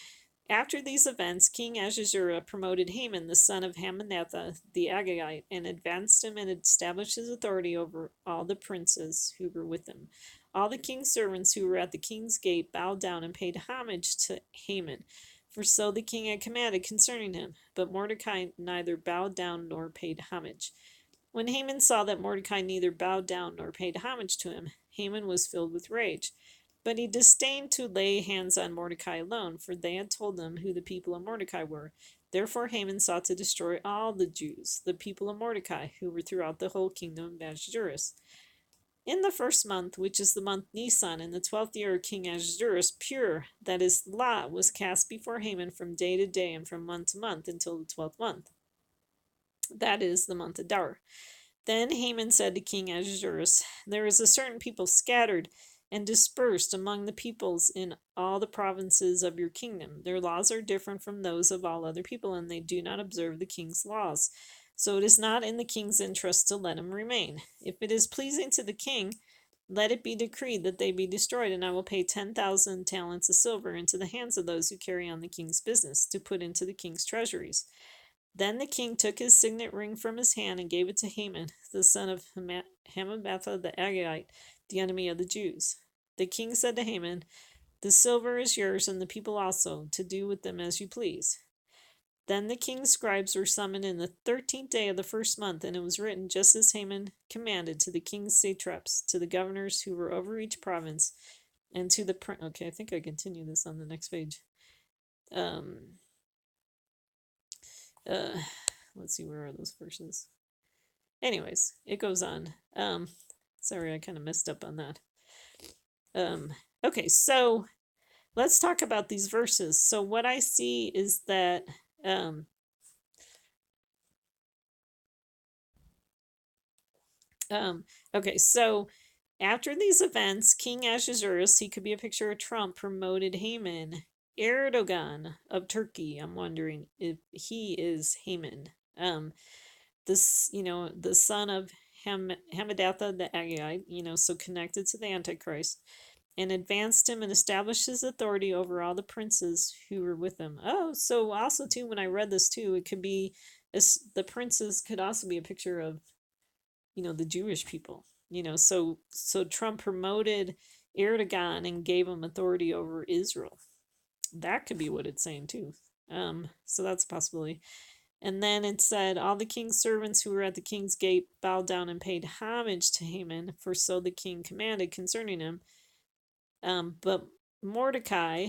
After these events, King Ahasuerus promoted Haman, the son of Hammedatha the Agagite, and advanced him and established his authority over all the princes who were with him. All the king's servants who were at the king's gate bowed down and paid homage to Haman, for so the king had commanded concerning him. But Mordecai neither bowed down nor paid homage. When Haman saw that Mordecai neither bowed down nor paid homage to him, Haman was filled with rage. But he disdained to lay hands on Mordecai alone, for they had told them who the people of Mordecai were. Therefore Haman sought to destroy all the Jews, the people of Mordecai, who were throughout the whole kingdom of Ahasuerus. In the first month, which is the month Nisan, in the 12th year of King Ahasuerus, pure, that is, lot, was cast before Haman from day to day and from month to month until the 12th month. That is the month of Adar. Then Haman said to King Ahasuerus, there is a certain people scattered and dispersed among the peoples in all the provinces of your kingdom. Their laws are different from those of all other people, and they do not observe the king's laws. So it is not in the king's interest to let them remain. If it is pleasing to the king, let it be decreed that they be destroyed, and I will pay 10,000 talents of silver into the hands of those who carry on the king's business, to put into the king's treasuries. Then the king took his signet ring from his hand and gave it to Haman, the son of Hammedatha the Agagite, the enemy of the Jews. The king said to Haman, the silver is yours, and the people also, to do with them as you please. Then the king's scribes were summoned in the 13th day of the first month, and it was written just as Haman commanded, to the king's satraps, to the governors who were over each province, and to the okay, I think I continue this on the next page. Let's see, where are those verses? Anyways, it goes on. Sorry, I kind of messed up on that. Okay, so let's talk about these verses. So what I see is that okay, so after these events, King Ahasuerus, he could be a picture of Trump, promoted Haman. Erdogan of Turkey, I'm wondering if he is Haman. This, the son of Hammedatha the Agagite, so connected to the Antichrist, and advanced him and established his authority over all the princes who were with him. Oh, so also too, when I read this too, it could be, the princes could also be a picture of, the Jewish people, so Trump promoted Erdogan and gave him authority over Israel. That could be what it's saying too. So that's a possibility. And then it said, all the king's servants who were at the king's gate bowed down and paid homage to Haman, for so the king commanded concerning him. But Mordecai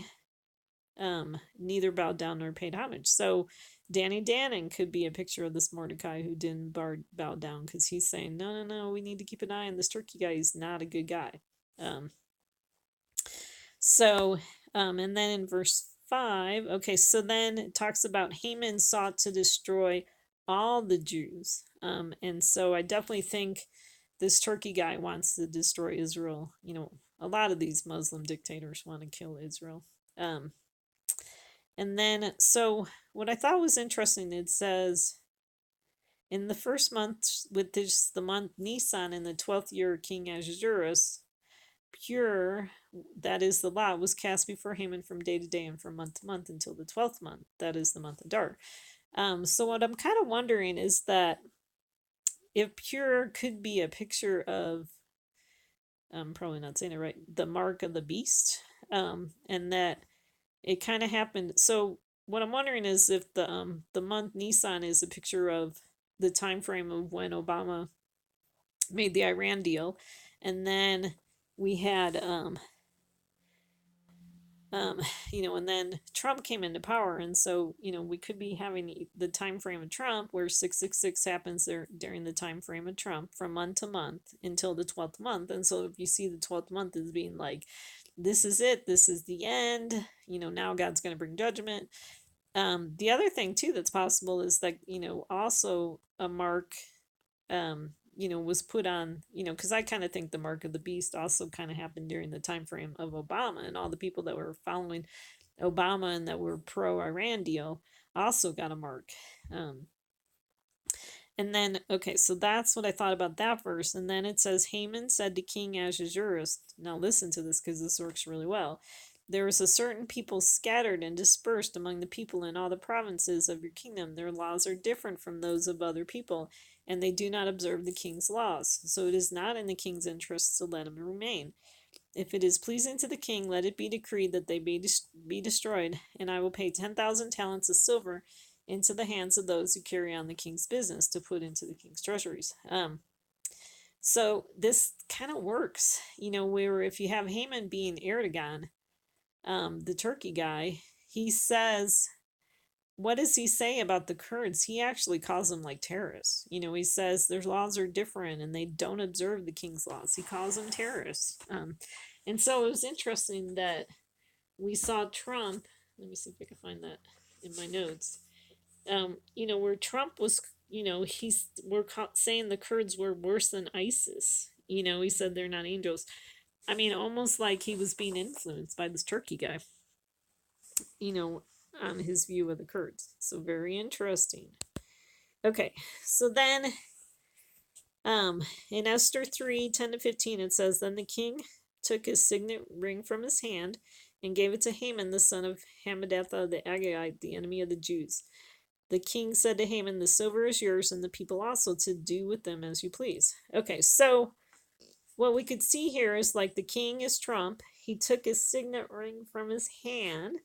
neither bowed down nor paid homage. So Danny Dannon could be a picture of this Mordecai who didn't bow down, because he's saying, no, we need to keep an eye on this turkey guy. He's not a good guy. And then in verse 5, okay, so then it talks about Haman sought to destroy all the Jews. And so I definitely think this Turkey guy wants to destroy Israel. A lot of these Muslim dictators want to kill Israel. And then, so what I thought was interesting, it says, in the first month, which is the month Nisan, in the 12th year of King Ahasuerus, pure, that is the law, was cast before Haman from day to day and from month to month until the 12th month, that is the month of Dar. So what I'm kind of wondering is that if pure could be a picture of, I'm probably not saying it right, the mark of the beast, and that it kind of happened. So what I'm wondering is if the month Nisan is a picture of the time frame of when Obama made the Iran deal, and then we had and then Trump came into power, and so we could be having the time frame of Trump where 666 happens there during the time frame of Trump from month to month until the 12th month. And so if you see the 12th month as being like, this is it, this is the end, now God's going to bring judgment. The other thing too that's possible is that also a mark was put on, because I kind of think the mark of the beast also kind of happened during the time frame of Obama, and all the people that were following Obama and that were pro-Iran deal also got a mark. And then, okay, so that's what I thought about that verse. And then it says, Haman said to King Ahasuerus, now listen to this because this works really well. There is a certain people scattered and dispersed among the people in all the provinces of your kingdom. Their laws are different from those of other people, and they do not observe the king's laws. So it is not in the king's interests to let them remain. If it is pleasing to the king, let it be decreed that they be destroyed, and I will pay 10,000 talents of silver into the hands of those who carry on the king's business to put into the king's treasuries. So this kind of works, where if you have Haman being Erdogan, the Turkey guy, he says, what does he say about the Kurds? He actually calls them like terrorists. He says their laws are different and they don't observe the king's laws. He calls them terrorists. And so it was interesting that we saw Trump. Let me see if I can find that in my notes. Where Trump was, we're saying the Kurds were worse than ISIS. He said they're not angels. I mean, almost like he was being influenced by this Turkey guy, on his view of the Kurds. So very interesting. Okay, so then in Esther 3:10-15, it says, then the king took his signet ring from his hand and gave it to Haman, the son of Hammedatha the Agagite, the enemy of the Jews. The king said to Haman, the silver is yours and the people also, to do with them as you please. Okay, so what we could see here is like the king is Trump. He took his signet ring from his hand.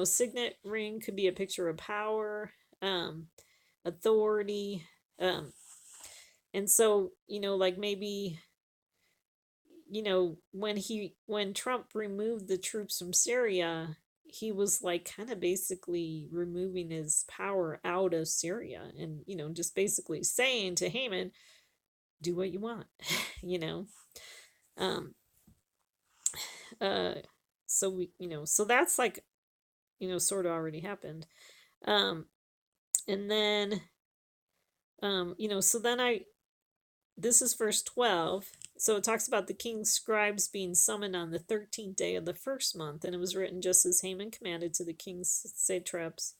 Signet ring could be a picture of power, authority. And so, like maybe, when Trump removed the troops from Syria, he was like kind of basically removing his power out of Syria and, just basically saying to Haman, do what you want, so so that's like, sort of already happened. And then, so then this is verse 12. So it talks about the king's scribes being summoned on the 13th day of the first month, and it was written just as Haman commanded to the king's satraps,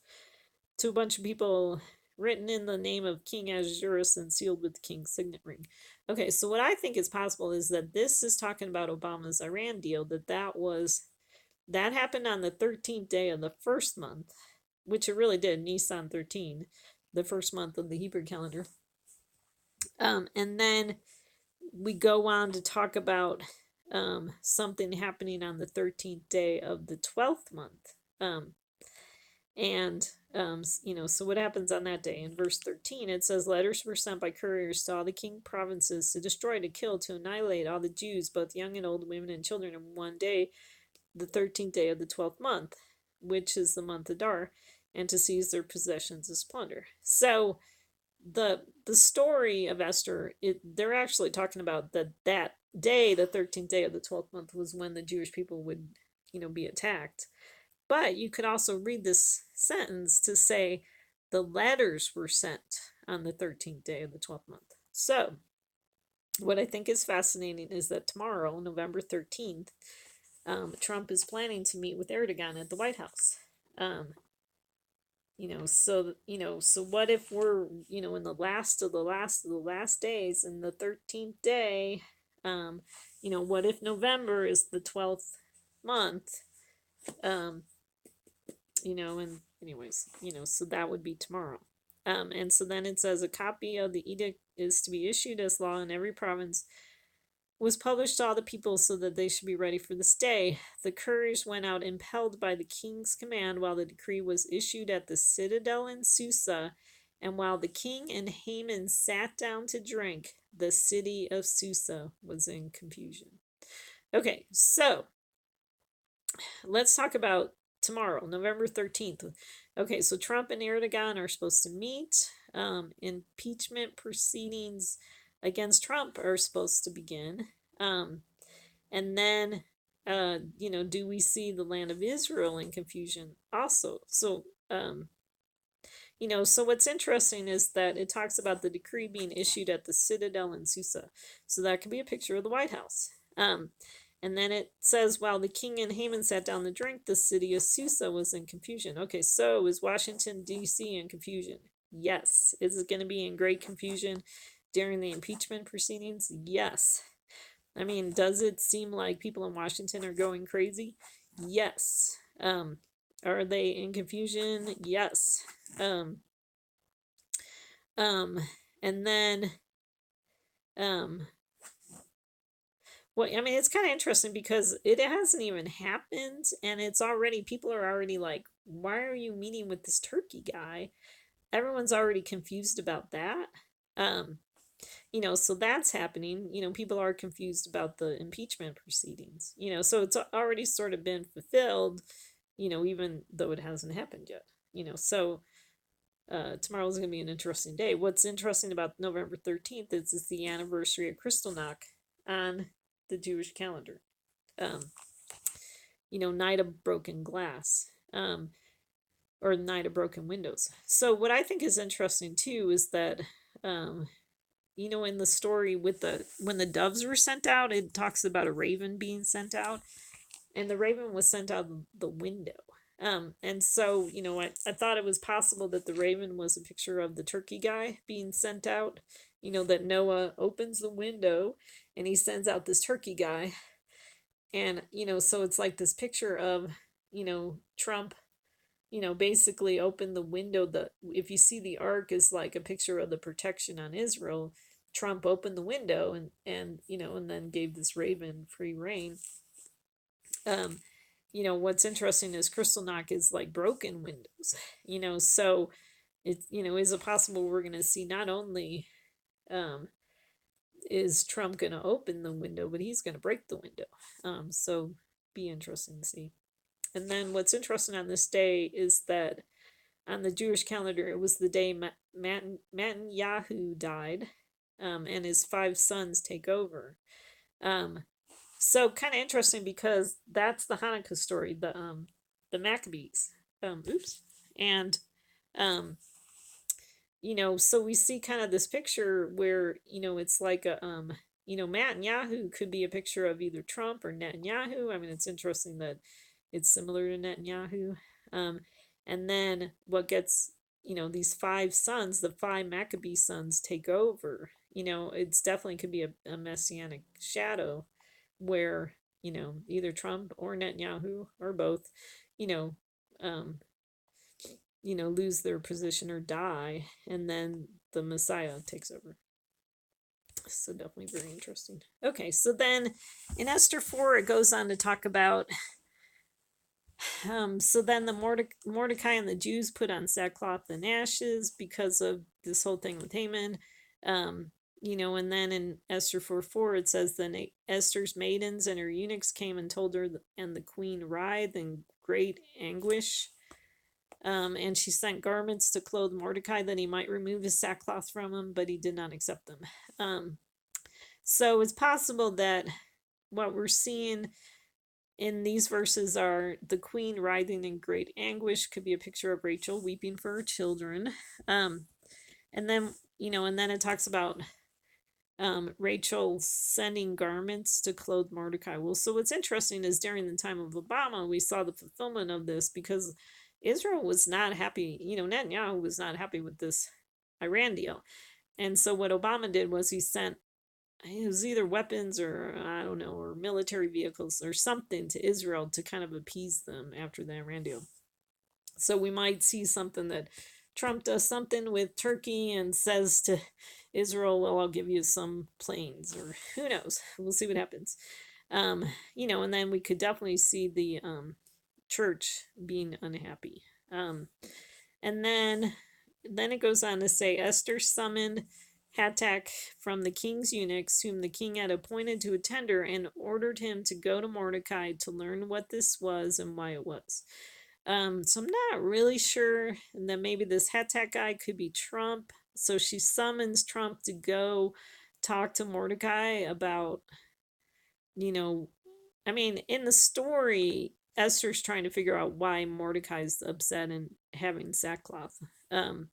to a bunch of people, written in the name of King Ahasuerus and sealed with the king's signet ring. Okay, so what I think is possible is that this is talking about Obama's Iran deal, that happened on the 13th day of the first month, which it really did, Nisan 13, the first month of the Hebrew calendar. And then we go on to talk about something happening on the 13th day of the 12th month. And so what happens on that day? In verse 13, it says, letters were sent by couriers to all the king provinces to destroy, to kill, to annihilate all the Jews, both young and old, women and children, in one day, the 13th day of the 12th month, which is the month of Adar, and to seize their possessions as plunder. So the story of Esther, they're actually talking about that day, the 13th day of the 12th month, was when the Jewish people would, be attacked. But you could also read this sentence to say the letters were sent on the 13th day of the 12th month. So, what I think is fascinating is that tomorrow, November 13th, Trump is planning to meet with Erdogan at the White House. So what if we're, in the last of the last days, and the 13th day, what if November is the 12th month? And anyways, so that would be tomorrow. And so then it says a copy of the edict is to be issued as law in every province, was published to all the people so that they should be ready for this day. The couriers went out impelled by the king's command while the decree was issued at the citadel in Susa, and while the king and Haman sat down to drink, the city of Susa was in confusion. Okay, so let's talk about tomorrow, November 13th. Okay, so Trump and Erdogan are supposed to meet. Impeachment proceedings against Trump are supposed to begin. And then, do we see the land of Israel in confusion also? So, so what's interesting is that it talks about the decree being issued at the citadel in Susa. So that could be a picture of the White House. And then it says, while the king and Haman sat down to drink, the city of Susa was in confusion. Okay, so is Washington, D.C. in confusion? Yes. Is it going to be in great confusion during the impeachment proceedings? Yes. I mean, does it seem like people in Washington are going crazy? Yes. Are they in confusion? Yes. And then, well, I mean, it's kind of interesting because it hasn't even happened, and people are already like, why are you meeting with this Turkey guy? Everyone's already confused about that. So that's happening. People are confused about the impeachment proceedings. So it's already sort of been fulfilled, even though it hasn't happened yet. So tomorrow's going to be an interesting day. What's interesting about November 13th is it's the anniversary of Kristallnacht on the Jewish calendar. Night of broken glass. Or night of broken windows. So what I think is interesting too is that in the story with when the doves were sent out, it talks about a raven being sent out, and the raven was sent out the window. And so, I thought it was possible that the raven was a picture of the turkey guy being sent out, that Noah opens the window and he sends out this turkey guy. And, so it's like this picture of, Trump, basically opened the window. If you see the ark is like a picture of the protection on Israel, Trump opened the window and then gave this raven free reign. What's interesting is Kristallnacht is like broken windows, so it's, is it possible we're going to see not only is Trump going to open the window, but he's going to break the window. So be interesting to see. And then what's interesting on this day is that on the Jewish calendar, it was the day Netanyahu died, and his 5 sons take over. So kind of interesting because that's the Hanukkah story, the Maccabees. And so we see kind of this picture where it's like a Netanyahu could be a picture of either Trump or Netanyahu. I mean, it's interesting that it's similar to Netanyahu. And then what gets these 5 sons, the 5 Maccabee sons, take over. It's definitely could be a messianic shadow where either Trump or Netanyahu or both lose their position or die, and then the Messiah takes over. So definitely very interesting. Okay, so then in Esther 4, it goes on to talk about so then the Mordecai and the Jews put on sackcloth and ashes because of this whole thing with Haman. Um, and then in Esther 4:4 it says, then Esther's maidens and her eunuchs came and told her, and the queen writhed in great anguish. And she sent garments to clothe Mordecai that he might remove his sackcloth from him, but he did not accept them. So it's possible that what we're seeing in these verses are the queen writhing in great anguish, could be a picture of Rachel weeping for her children. And then, and then it talks about Rachel sending garments to clothe Mordecai. Well, so what's interesting is during the time of Obama, we saw the fulfillment of this because Israel was not happy. Netanyahu was not happy with this Iran deal. And so what Obama did was he sent, it was either weapons or I don't know, or military vehicles or something to Israel to kind of appease them after the Iran deal. So we might see something that Trump does something with Turkey and says to Israel, well, I'll give you some planes, or who knows. We'll see what happens. And then we could definitely see the church being unhappy. And then it goes on to say Esther summoned Hatak from the king's eunuchs, whom the king had appointed to attend her, and ordered him to go to Mordecai to learn what this was and why it was. So I'm not really sure. And then maybe this Hatak guy could be Trump. So she summons Trump to go talk to Mordecai about, in the story, Esther's trying to figure out why Mordecai's upset and having sackcloth. So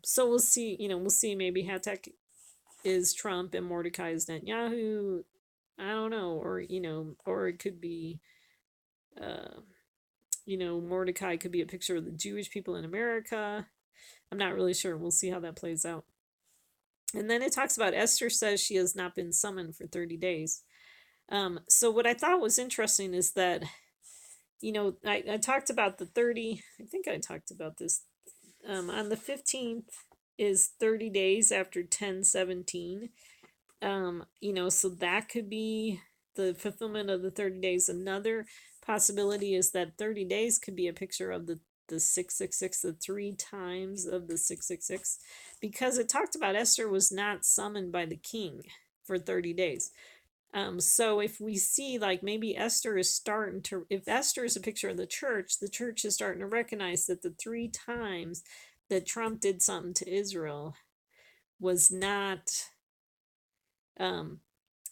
so we'll see, we'll see maybe Hatak is Trump and Mordecai is Netanyahu. I don't know, or it could be Mordecai could be a picture of the Jewish people in America. I'm not really sure. We'll see how that plays out. And then it talks about Esther says she has not been summoned for 30 days. So what I thought was interesting is that, I talked about the 30, I think I talked about this. On the 15th is 30 days after 1017. So that could be the fulfillment of the 30 days. Another possibility is that 30 days could be a picture of the 666, the 3 times of the 666, because it talked about Esther was not summoned by the king for 30 days. So if we see like maybe Esther is starting to, if Esther is a picture of the church is starting to recognize that the 3 times that Trump did something to Israel was not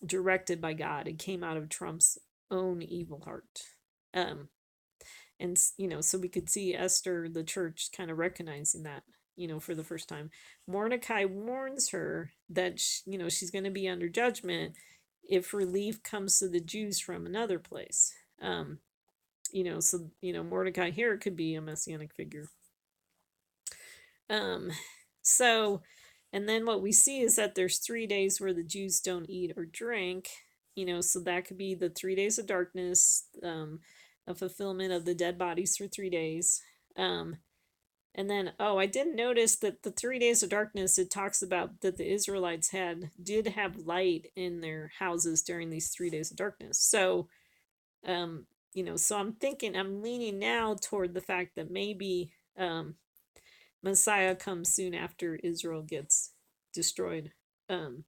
directed by God. It came out of Trump's own evil heart. And so we could see Esther, the church, kind of recognizing that, for the first time. Mordecai warns her that she's going to be under judgment if relief comes to the Jews from another place. So Mordecai here could be a messianic figure. So, and then what we see is that there's 3 days where the Jews don't eat or drink, so that could be the 3 days of darkness, a fulfillment of the dead bodies for 3 days. And then, I didn't notice that the 3 days of darkness, it talks about that the Israelites did have light in their houses during these 3 days of darkness. So, so I'm leaning now toward the fact that maybe, Messiah comes soon after Israel gets destroyed. Um,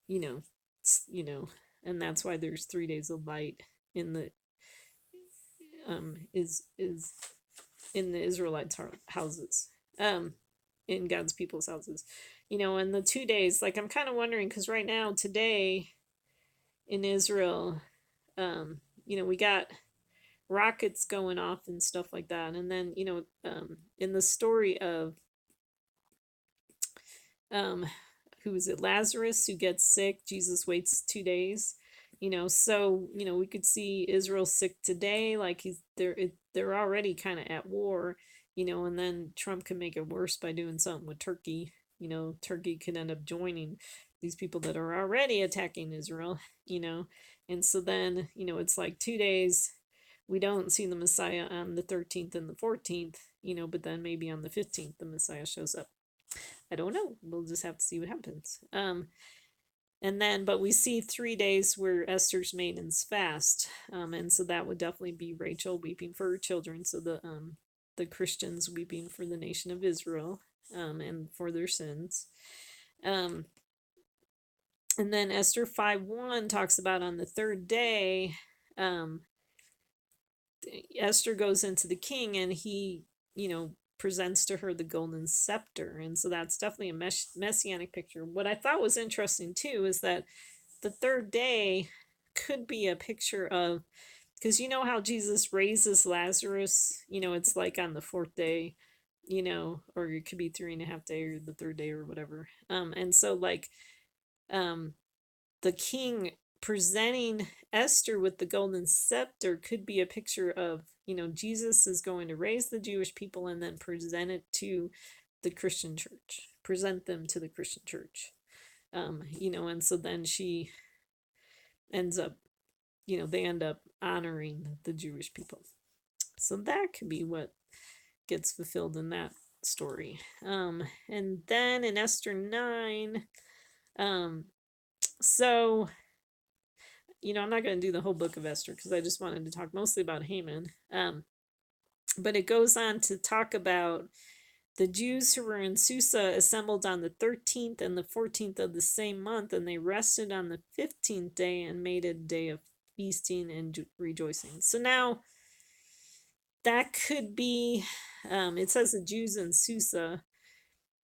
you know, and that's why there's 3 days of light in the is in the Israelites' houses, in God's people's houses, and the 2 days. Like I'm kind of wondering because right now today in Israel, we got rockets going off and stuff like that, and then in the story of who is it, Lazarus, who gets sick, Jesus waits 2 days, so we could see Israel sick today, like they're already kind of at war, and then Trump can make it worse by doing something with Turkey. Turkey could end up joining these people that are already attacking Israel, and so then it's like 2 days we don't see the Messiah on the 13th and the 14th, but then maybe on the 15th the Messiah shows up. I don't know. We'll just have to see what happens. And then, but we see 3 days where Esther's maidens fast, and so that would definitely be Rachel weeping for her children. So the Christians weeping for the nation of Israel, and for their sins. And then Esther 5:1 talks about on the 3rd day, Esther goes into the king and he, presents to her the golden scepter. And so that's definitely a messianic picture. What I thought was interesting too is that the 3rd day could be a picture of, because you know how Jesus raises Lazarus, it's like on the 4th day, or it could be 3.5 day or the 3rd day or whatever. And so like, the king presenting Esther with the golden scepter could be a picture of, Jesus is going to raise the Jewish people and then present it to the Christian church, present them to the Christian church. And so then she ends up, they end up honoring the Jewish people. So that could be what gets fulfilled in that story. And then in Esther 9, so I'm not going to do the whole book of Esther because I just wanted to talk mostly about Haman. But it goes on to talk about the Jews who were in Susa assembled on the 13th and the 14th of the same month, and they rested on the 15th day and made a day of feasting and rejoicing. So now that could be, it says the Jews in Susa.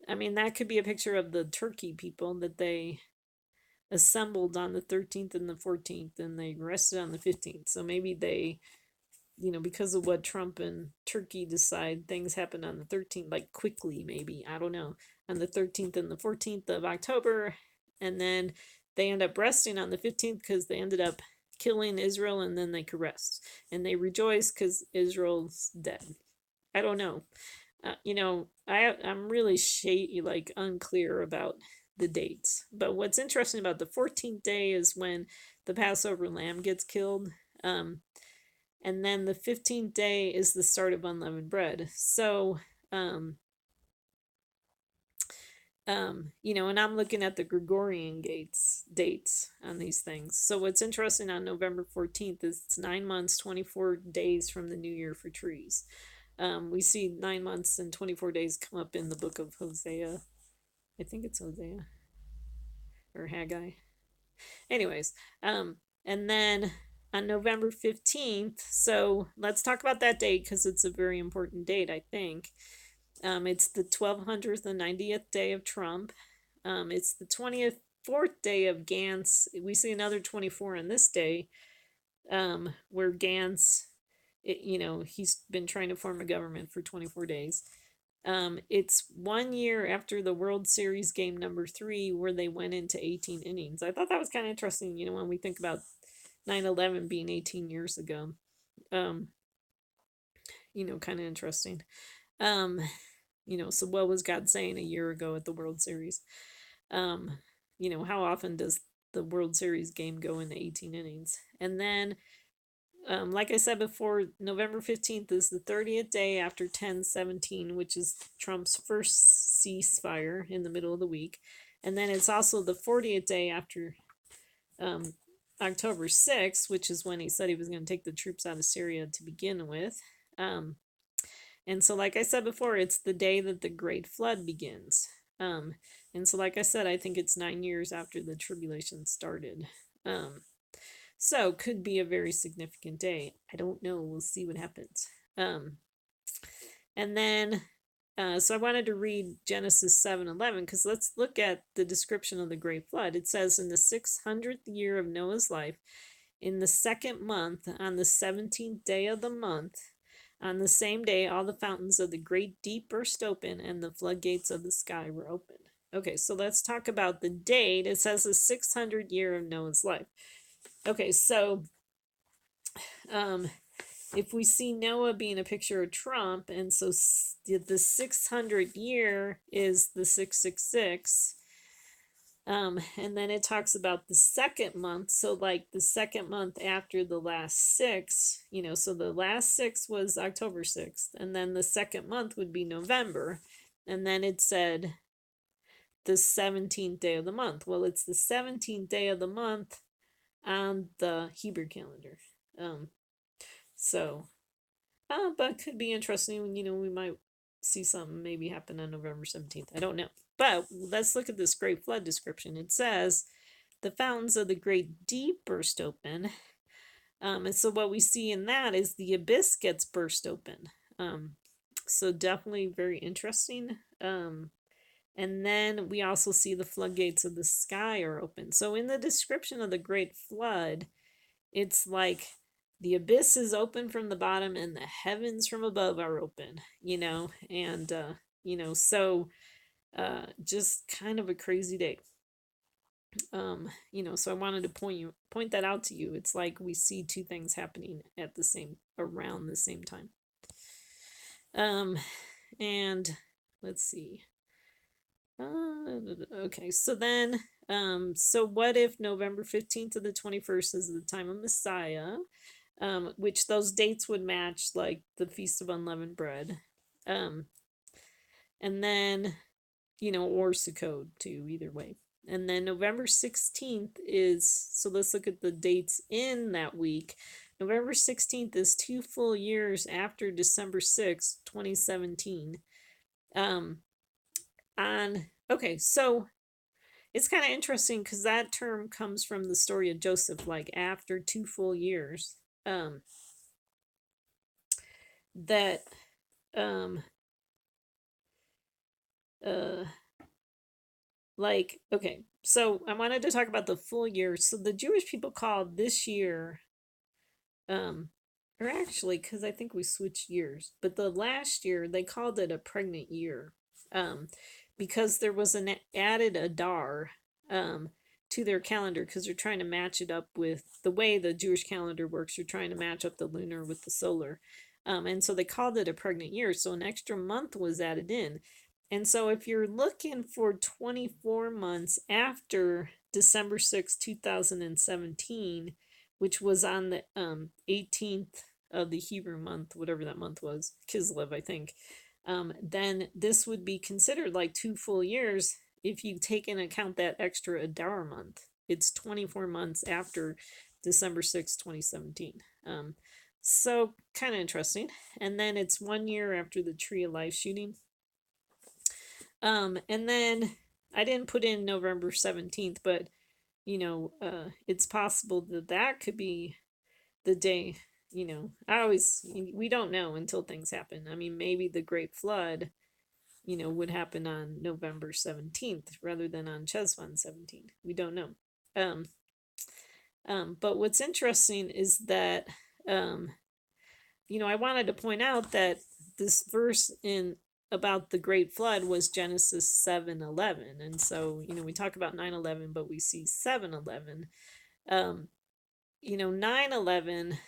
I mean, that could be a picture of the Turkey people that they assembled on the 13th and the 14th and they rested on the 15th. So maybe they, because of what Trump and Turkey decide, things happen on the 13th, like quickly, maybe, I don't know, on the 13th and the 14th of October. And then they end up resting on the 15th because they ended up killing Israel, and then they could rest. And they rejoice because Israel's dead. I don't know. I'm really unclear about the dates. But what's interesting about the 14th day is when the Passover lamb gets killed. And then the 15th day is the start of unleavened bread. So, and I'm looking at the Gregorian dates on these things. So what's interesting on November 14th is it's 9 months, 24 days from the new year for trees. We see 9 months and 24 days come up in the book of Hosea. I think it's Hosea or Haggai. Anyways, and then on November 15th, so let's talk about that date because it's a very important date, I think. It's the 1200th and 90th day of Trump. It's the 24th day of Gantz. We see another 24 on this day, where Gantz, he's been trying to form a government for 24 days. It's 1 year after the World Series game number 3 where they went into 18 innings. I thought that was kind of interesting, when we think about 9/11 being 18 years ago. Kind of interesting. So what was God saying a year ago at the World Series? How often does the World Series game go into 18 innings? And then, like I said before, November 15th is the 30th day after 10/17, which is Trump's first ceasefire in the middle of the week. And then it's also the 40th day after October 6th, which is when he said he was going to take the troops out of Syria to begin with. And so, like I said before, it's the day that the Great Flood begins. And so, like I said, I think it's 9 years after the tribulation started. So could be a very significant day. I don't know. We'll see what happens. And then, so I wanted to read Genesis 7:11 because let's look at the description of the Great Flood. It says, in the 600th year of Noah's life, in the 2nd month, on the 17th day of the month, on the same day, all the fountains of the great deep burst open and the floodgates of the sky were opened. Okay, so let's talk about the date. It says the 600th year of Noah's life. Okay, so if we see Noah being a picture of Trump, and so the 600th year is the 666, And then it talks about the second month. So, like the second month after the last six, so the last six was October 6th, and then the second month would be November. And then it said the 17th day of the month. Well, it's the 17th day of the month on the Hebrew calendar. Um, so, but it could be interesting. We might see something maybe happen on November 17th. I don't know. But let's look at this great flood description. It says, the fountains of the great deep burst open. And so what we see in that is the abyss gets burst open. So definitely very interesting. And then we also see the floodgates of the sky are open. So in the description of the great flood, it's like the abyss is open from the bottom and the heavens from above are open, and so just kind of a crazy day. So I wanted to point that out to you. It's like we see two things happening at around the same time. And let's see. Okay, so then, so what if November 15th to the 21st is the time of Messiah, which those dates would match like the Feast of Unleavened Bread, and then, or Sukkot too, either way. And then November 16th is, so let's look at the dates in that week. November 16th is 2 full years after December 6th, 2017. Okay, so it's kind of interesting because that term comes from the story of Joseph, like after 2 full years. That like, okay, so I wanted to talk about the full year. So the Jewish people called this year, or actually, because I think we switched years, but the last year they called it a pregnant year, because there was an added Adar, to their calendar because they're trying to match it up with the way the Jewish calendar works. You're trying to match up the lunar with the solar. And so they called it a pregnant year. So an extra month was added in. And so if you're looking for 24 months after December 6, 2017, which was on the 18th of the Hebrew month, whatever that month was, Kislev, I think, then this would be considered like 2 full years if you take into account that extra Adar month. It's 24 months after December 6, 2017. So kind of interesting. And then it's 1 year after the Tree of Life shooting. And then I didn't put in November 17th, but it's possible that could be the day. We don't know until things happen. I mean, maybe the Great Flood, would happen on November 17th rather than on Chesvan 17th. We don't know. But what's interesting is that, I wanted to point out that this verse about the Great Flood was Genesis 7:11. And so, we talk about 9:11, but we see 7:11. 9:11,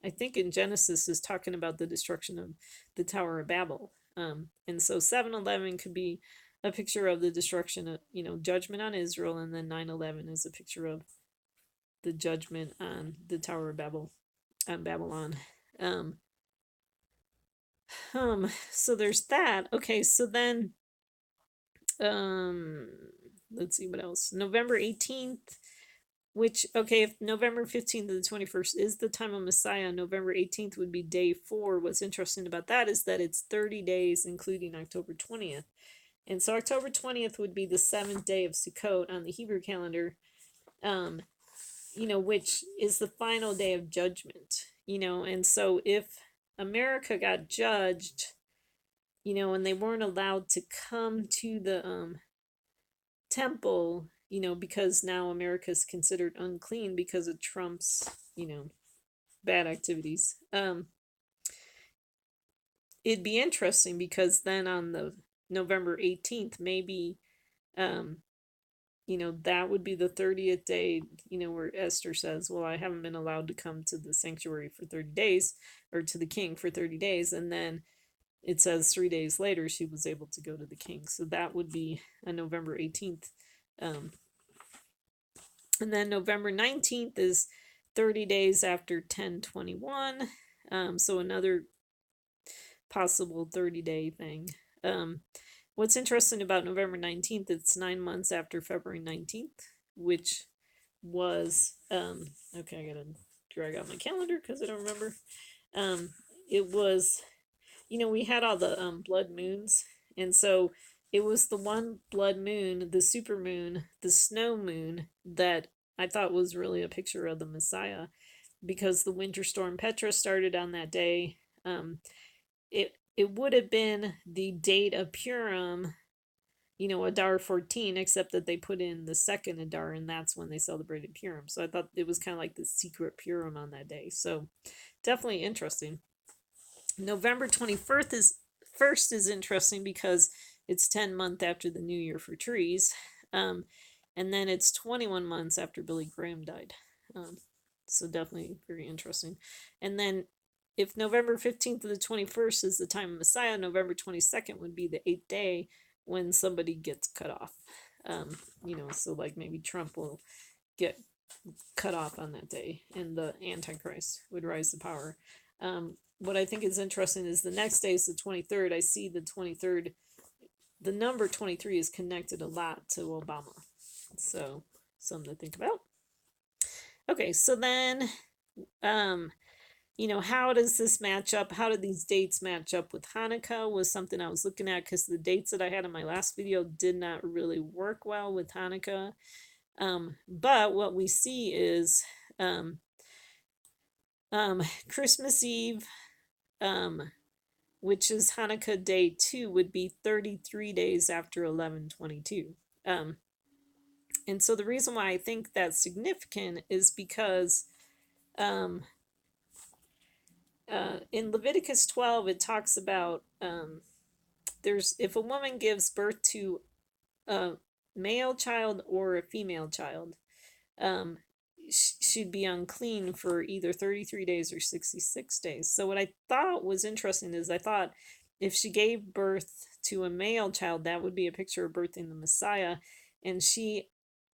I think in Genesis is talking about the destruction of the Tower of Babel. And so 7:11 could be a picture of the destruction of, judgment on Israel, and then 9:11 is a picture of the judgment on the Tower of Babel, on Babylon. So there's that. Okay, so then, let's see what else. November 18th, which, okay, if November 15th to the 21st is the time of Messiah, November 18th would be day 4. What's interesting about that is that it's 30 days, including October 20th. And so October 20th would be the 7th day of Sukkot on the Hebrew calendar, which is the final day of judgment, and so if America got judged, and they weren't allowed to come to the temple, because now America is considered unclean because of Trump's, bad activities. It'd be interesting because then on the November 18th, maybe, that would be the 30th day, where Esther says, well, I haven't been allowed to come to the sanctuary for 30 days, or to the king for 30 days. And then it says 3 days later, she was able to go to the king. So that would be a November 18th And then November 19th is 30 days after 1021. So another possible 30-day thing. What's interesting about November 19th, it's 9 months after February 19th, which was, okay, I gotta drag out my calendar because I don't remember. It was, we had all the blood moons, and so it was the one blood moon, the super moon, the snow moon, that I thought was really a picture of the Messiah, because the winter storm Petra started on that day. It would have been the date of Purim, Adar 14, except that they put in the second Adar, and that's when they celebrated Purim. So I thought it was kind of like the secret Purim on that day. So definitely interesting. November 21st is interesting because it's 10 months after the New Year for trees. And then it's 21 months after Billy Graham died. So definitely very interesting. And then if November 15th to the 21st is the time of Messiah, November 22nd would be the 8th day when somebody gets cut off. So like maybe Trump will get cut off on that day and the Antichrist would rise to power. What I think is interesting is the next day is the 23rd. I see the 23rd, the number 23 is connected a lot to Obama. So something to think about. Okay, so then, how does this match up? How do these dates match up with Hanukkah was something I was looking at, because the dates that I had in my last video did not really work well with Hanukkah. But what we see is Christmas Eve, which is Hanukkah day 2, would be 33 days after 11/22. And so the reason why I think that's significant is because in Leviticus 12 it talks about if a woman gives birth to a male child or a female child, she'd be unclean for either 33 days or 66 days. So what I thought was interesting is I thought if she gave birth to a male child, that would be a picture of birthing the Messiah, and she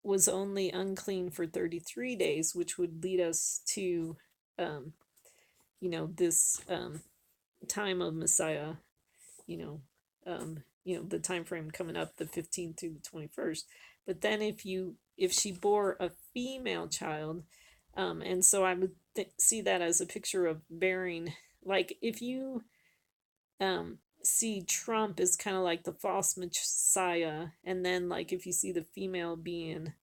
was only unclean for 33 days, which would lead us to this time of Messiah, the time frame coming up, the 15th through the 21st. But then if she bore a female child, and so I would see that as a picture of bearing, like if you see Trump as kind of like the false Messiah, and then like if you see the female being,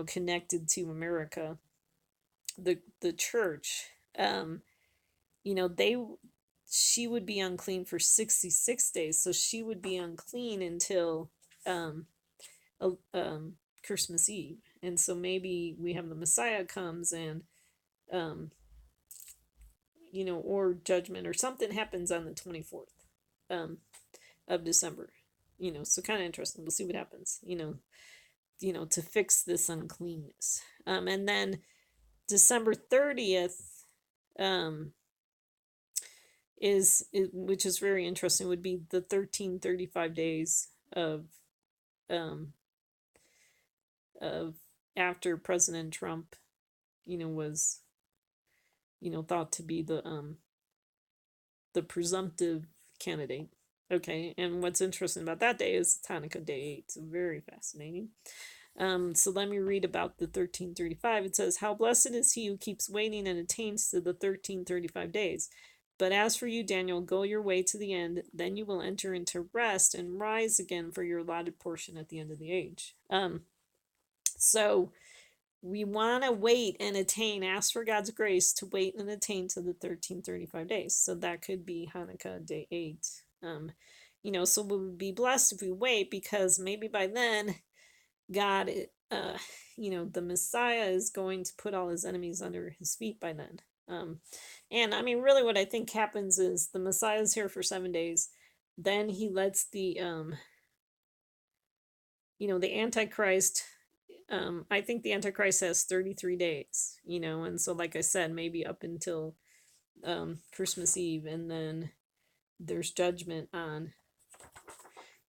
connected to America, the church, she would be unclean for 66 days. So she would be unclean until Christmas Eve. And so maybe we have the Messiah comes and, or judgment or something happens on the 24th of December. So kind of interesting. We'll see what happens, to fix this uncleanness. And then December 30th, which is very interesting, would be the 1335 days of after President Trump was thought to be the presumptive candidate. Okay, and what's interesting about that day is Hanukkah day 8. It's very fascinating. So let me read about the 1335. It says, "How blessed is he who keeps waiting and attains to the 1335 days. But as for you, Daniel, go your way to the end. Then you will enter into rest and rise again for your allotted portion at the end of the age." So we want to wait and attain, ask for God's grace to wait and attain to the 1335 days. So that could be Hanukkah day 8. So we would be blessed if we wait, because maybe by then God, the Messiah is going to put all his enemies under his feet by then. And I mean, really what I think happens is the Messiah is here for 7 days. Then he lets the Antichrist, I think the Antichrist has 33 days, and so like I said, maybe up until Christmas Eve, and then there's judgment on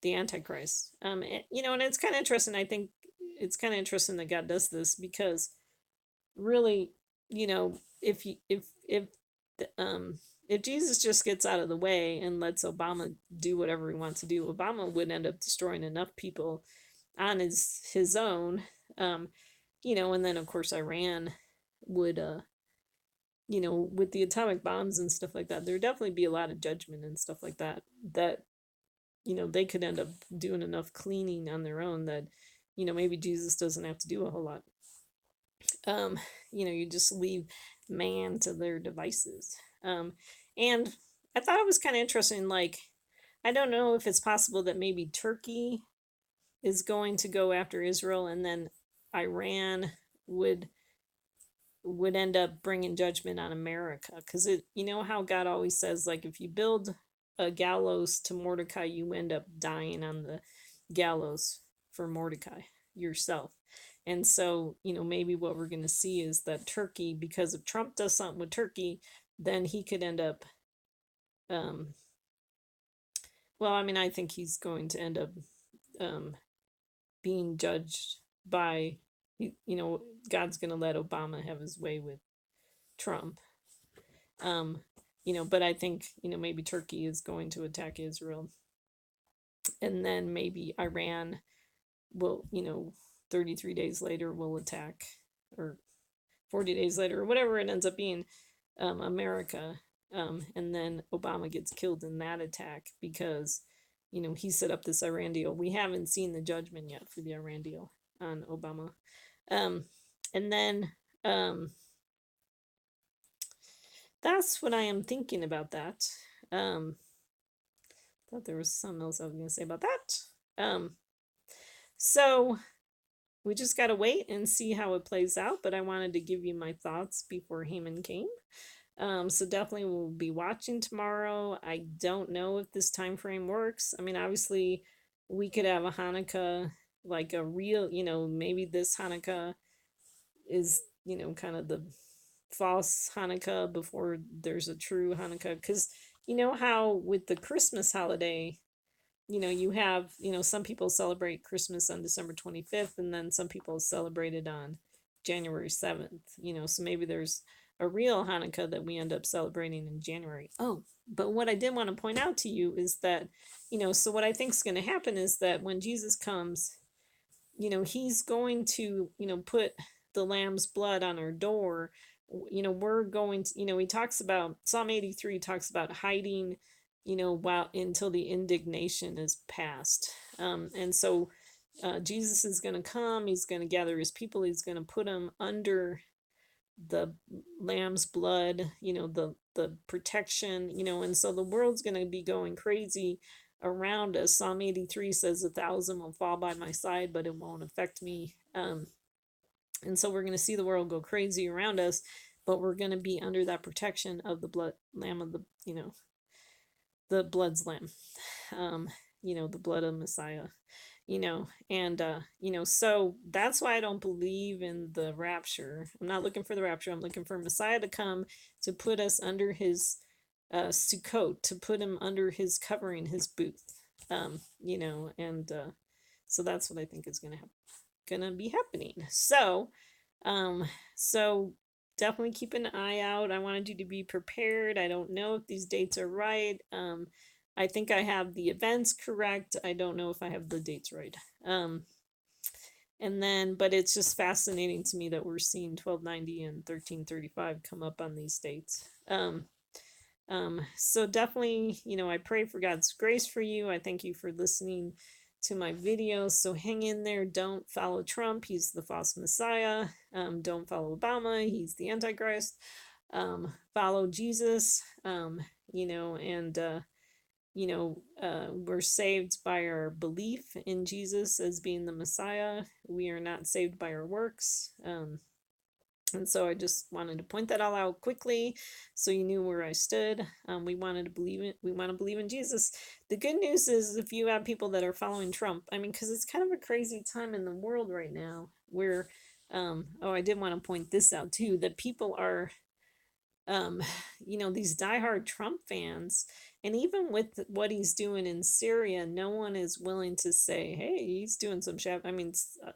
the Antichrist. And it's kind of interesting. I think it's kind of interesting that God does this, because really, if Jesus just gets out of the way and lets Obama do whatever he wants to do, Obama would end up destroying enough people on his own. um and then of course Iran would with the atomic bombs and stuff like that, there'd definitely be a lot of judgment and stuff like that, that they could end up doing enough cleaning on their own that maybe Jesus doesn't have to do a whole lot. um you just leave man to their devices. And I thought it was kind of interesting, like, I don't know if it's possible that maybe Turkey is going to go after Israel, and then Iran would end up bringing judgment on America, because how God always says, like, if you build a gallows to Mordecai, you end up dying on the gallows for Mordecai yourself. And so maybe what we're going to see is that Turkey, because if Trump does something with Turkey, then he could end up um well, I mean, I think he's going to end up um being judged by, God's going to let Obama have his way with Trump. um but I think maybe Turkey is going to attack Israel, and then maybe Iran will 33 days later will attack, or 40 days later, or whatever it ends up being, America. And then Obama gets killed in that attack, because he set up this Iran deal. We haven't seen the judgment yet for the Iran deal on Obama. And then that's what I am thinking about that. Thought there was something else I was going to say about that. So we just got to wait and see how it plays out, but I wanted to give you my thoughts before Haman came. So definitely we'll be watching tomorrow. I don't know if this time frame works. I mean, obviously we could have a Hanukkah, like a real, maybe this Hanukkah is, kind of the false Hanukkah before there's a true Hanukkah. Because how with the Christmas holiday, you have, some people celebrate Christmas on December 25th, and then some people celebrate it on January 7th, so maybe there's a real Hanukkah that we end up celebrating in January. Oh, but what I did want to point out to you is that, so what I think is going to happen is that when Jesus comes, he's going to, put the lamb's blood on our door. We're going to, he talks about, Psalm 83 talks about hiding, while until the indignation is past. And so Jesus is going to come, he's going to gather his people, he's going to put them under the lamb's blood, the protection, and so the world's going to be going crazy around us. Psalm 83 says 1,000 will fall by my side, but it won't affect me. And so we're going to see the world go crazy around us, but we're going to be under that protection of the blood lamb of the, the blood's lamb, the blood of Messiah, and so that's why I don't believe in the rapture. I'm not looking for the rapture. I'm looking for Messiah to come to put us under his Sukkot, to put him under his covering, his booth, and so that's what I think is gonna be happening. So definitely keep an eye out. I wanted you to be prepared. I don't know if these dates are right. I think I have the events correct. I don't know if I have the dates right. And then, but it's just fascinating to me that we're seeing 1290 and 1335 come up on these dates. So definitely, I pray for God's grace for you. I thank you for listening to my videos. So hang in there. Don't follow Trump. He's the false Messiah. Don't follow Obama. He's the Antichrist. Follow Jesus. And we're saved by our belief in Jesus as being the Messiah. We are not saved by our works. And so I just wanted to point that all out quickly, so you knew where I stood. We wanted to believe it. We want to believe in Jesus. The good news is, if you have people that are following Trump, I mean, because it's kind of a crazy time in the world right now, where, I did want to point this out too, that people are, these diehard Trump fans, And even with what he's doing in Syria, no one is willing to say, hey, he's doing some I mean,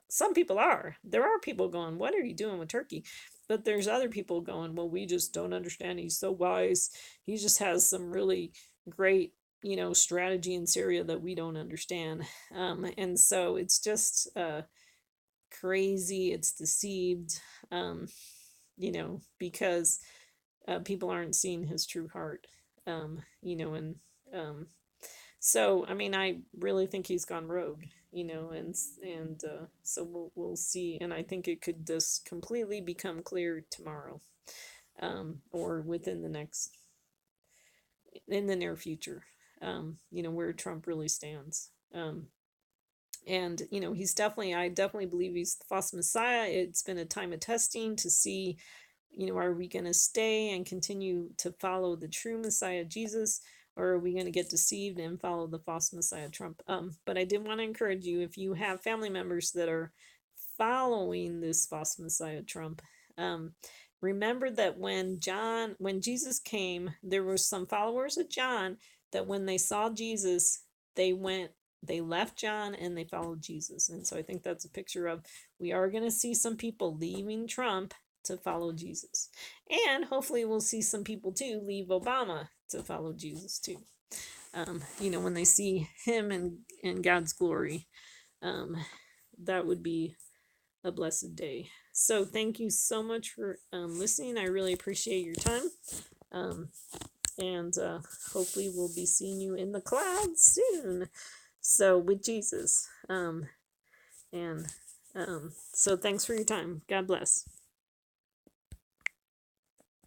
some people are. There are people going, what are you doing with Turkey? But there's other people going, well, we just don't understand. He's so wise. He just has some really great, strategy in Syria that we don't understand. And so it's just crazy. It's deceived, because people aren't seeing his true heart. And so I mean, I really think he's gone rogue. And so we'll see. And I think it could just completely become clear tomorrow, or within the next in the near future. Where Trump really stands. And he's definitely, I definitely believe he's the false Messiah. It's been a time of testing to see, are we going to stay and continue to follow the true Messiah, Jesus, or are we going to get deceived and follow the false Messiah, Trump? But I did want to encourage you, if you have family members that are following this false Messiah, Trump, remember that when Jesus came, there were some followers of John that when they saw Jesus, they went they left John and they followed Jesus. And so I think that's a picture of, we are going to see some people leaving Trump to follow Jesus. And hopefully we'll see some people too leave Obama to follow Jesus too. When they see him in God's glory, that would be a blessed day. So thank you so much for listening. I really appreciate your time. And hopefully we'll be seeing you in the clouds soon. So with Jesus. And so thanks for your time. God bless.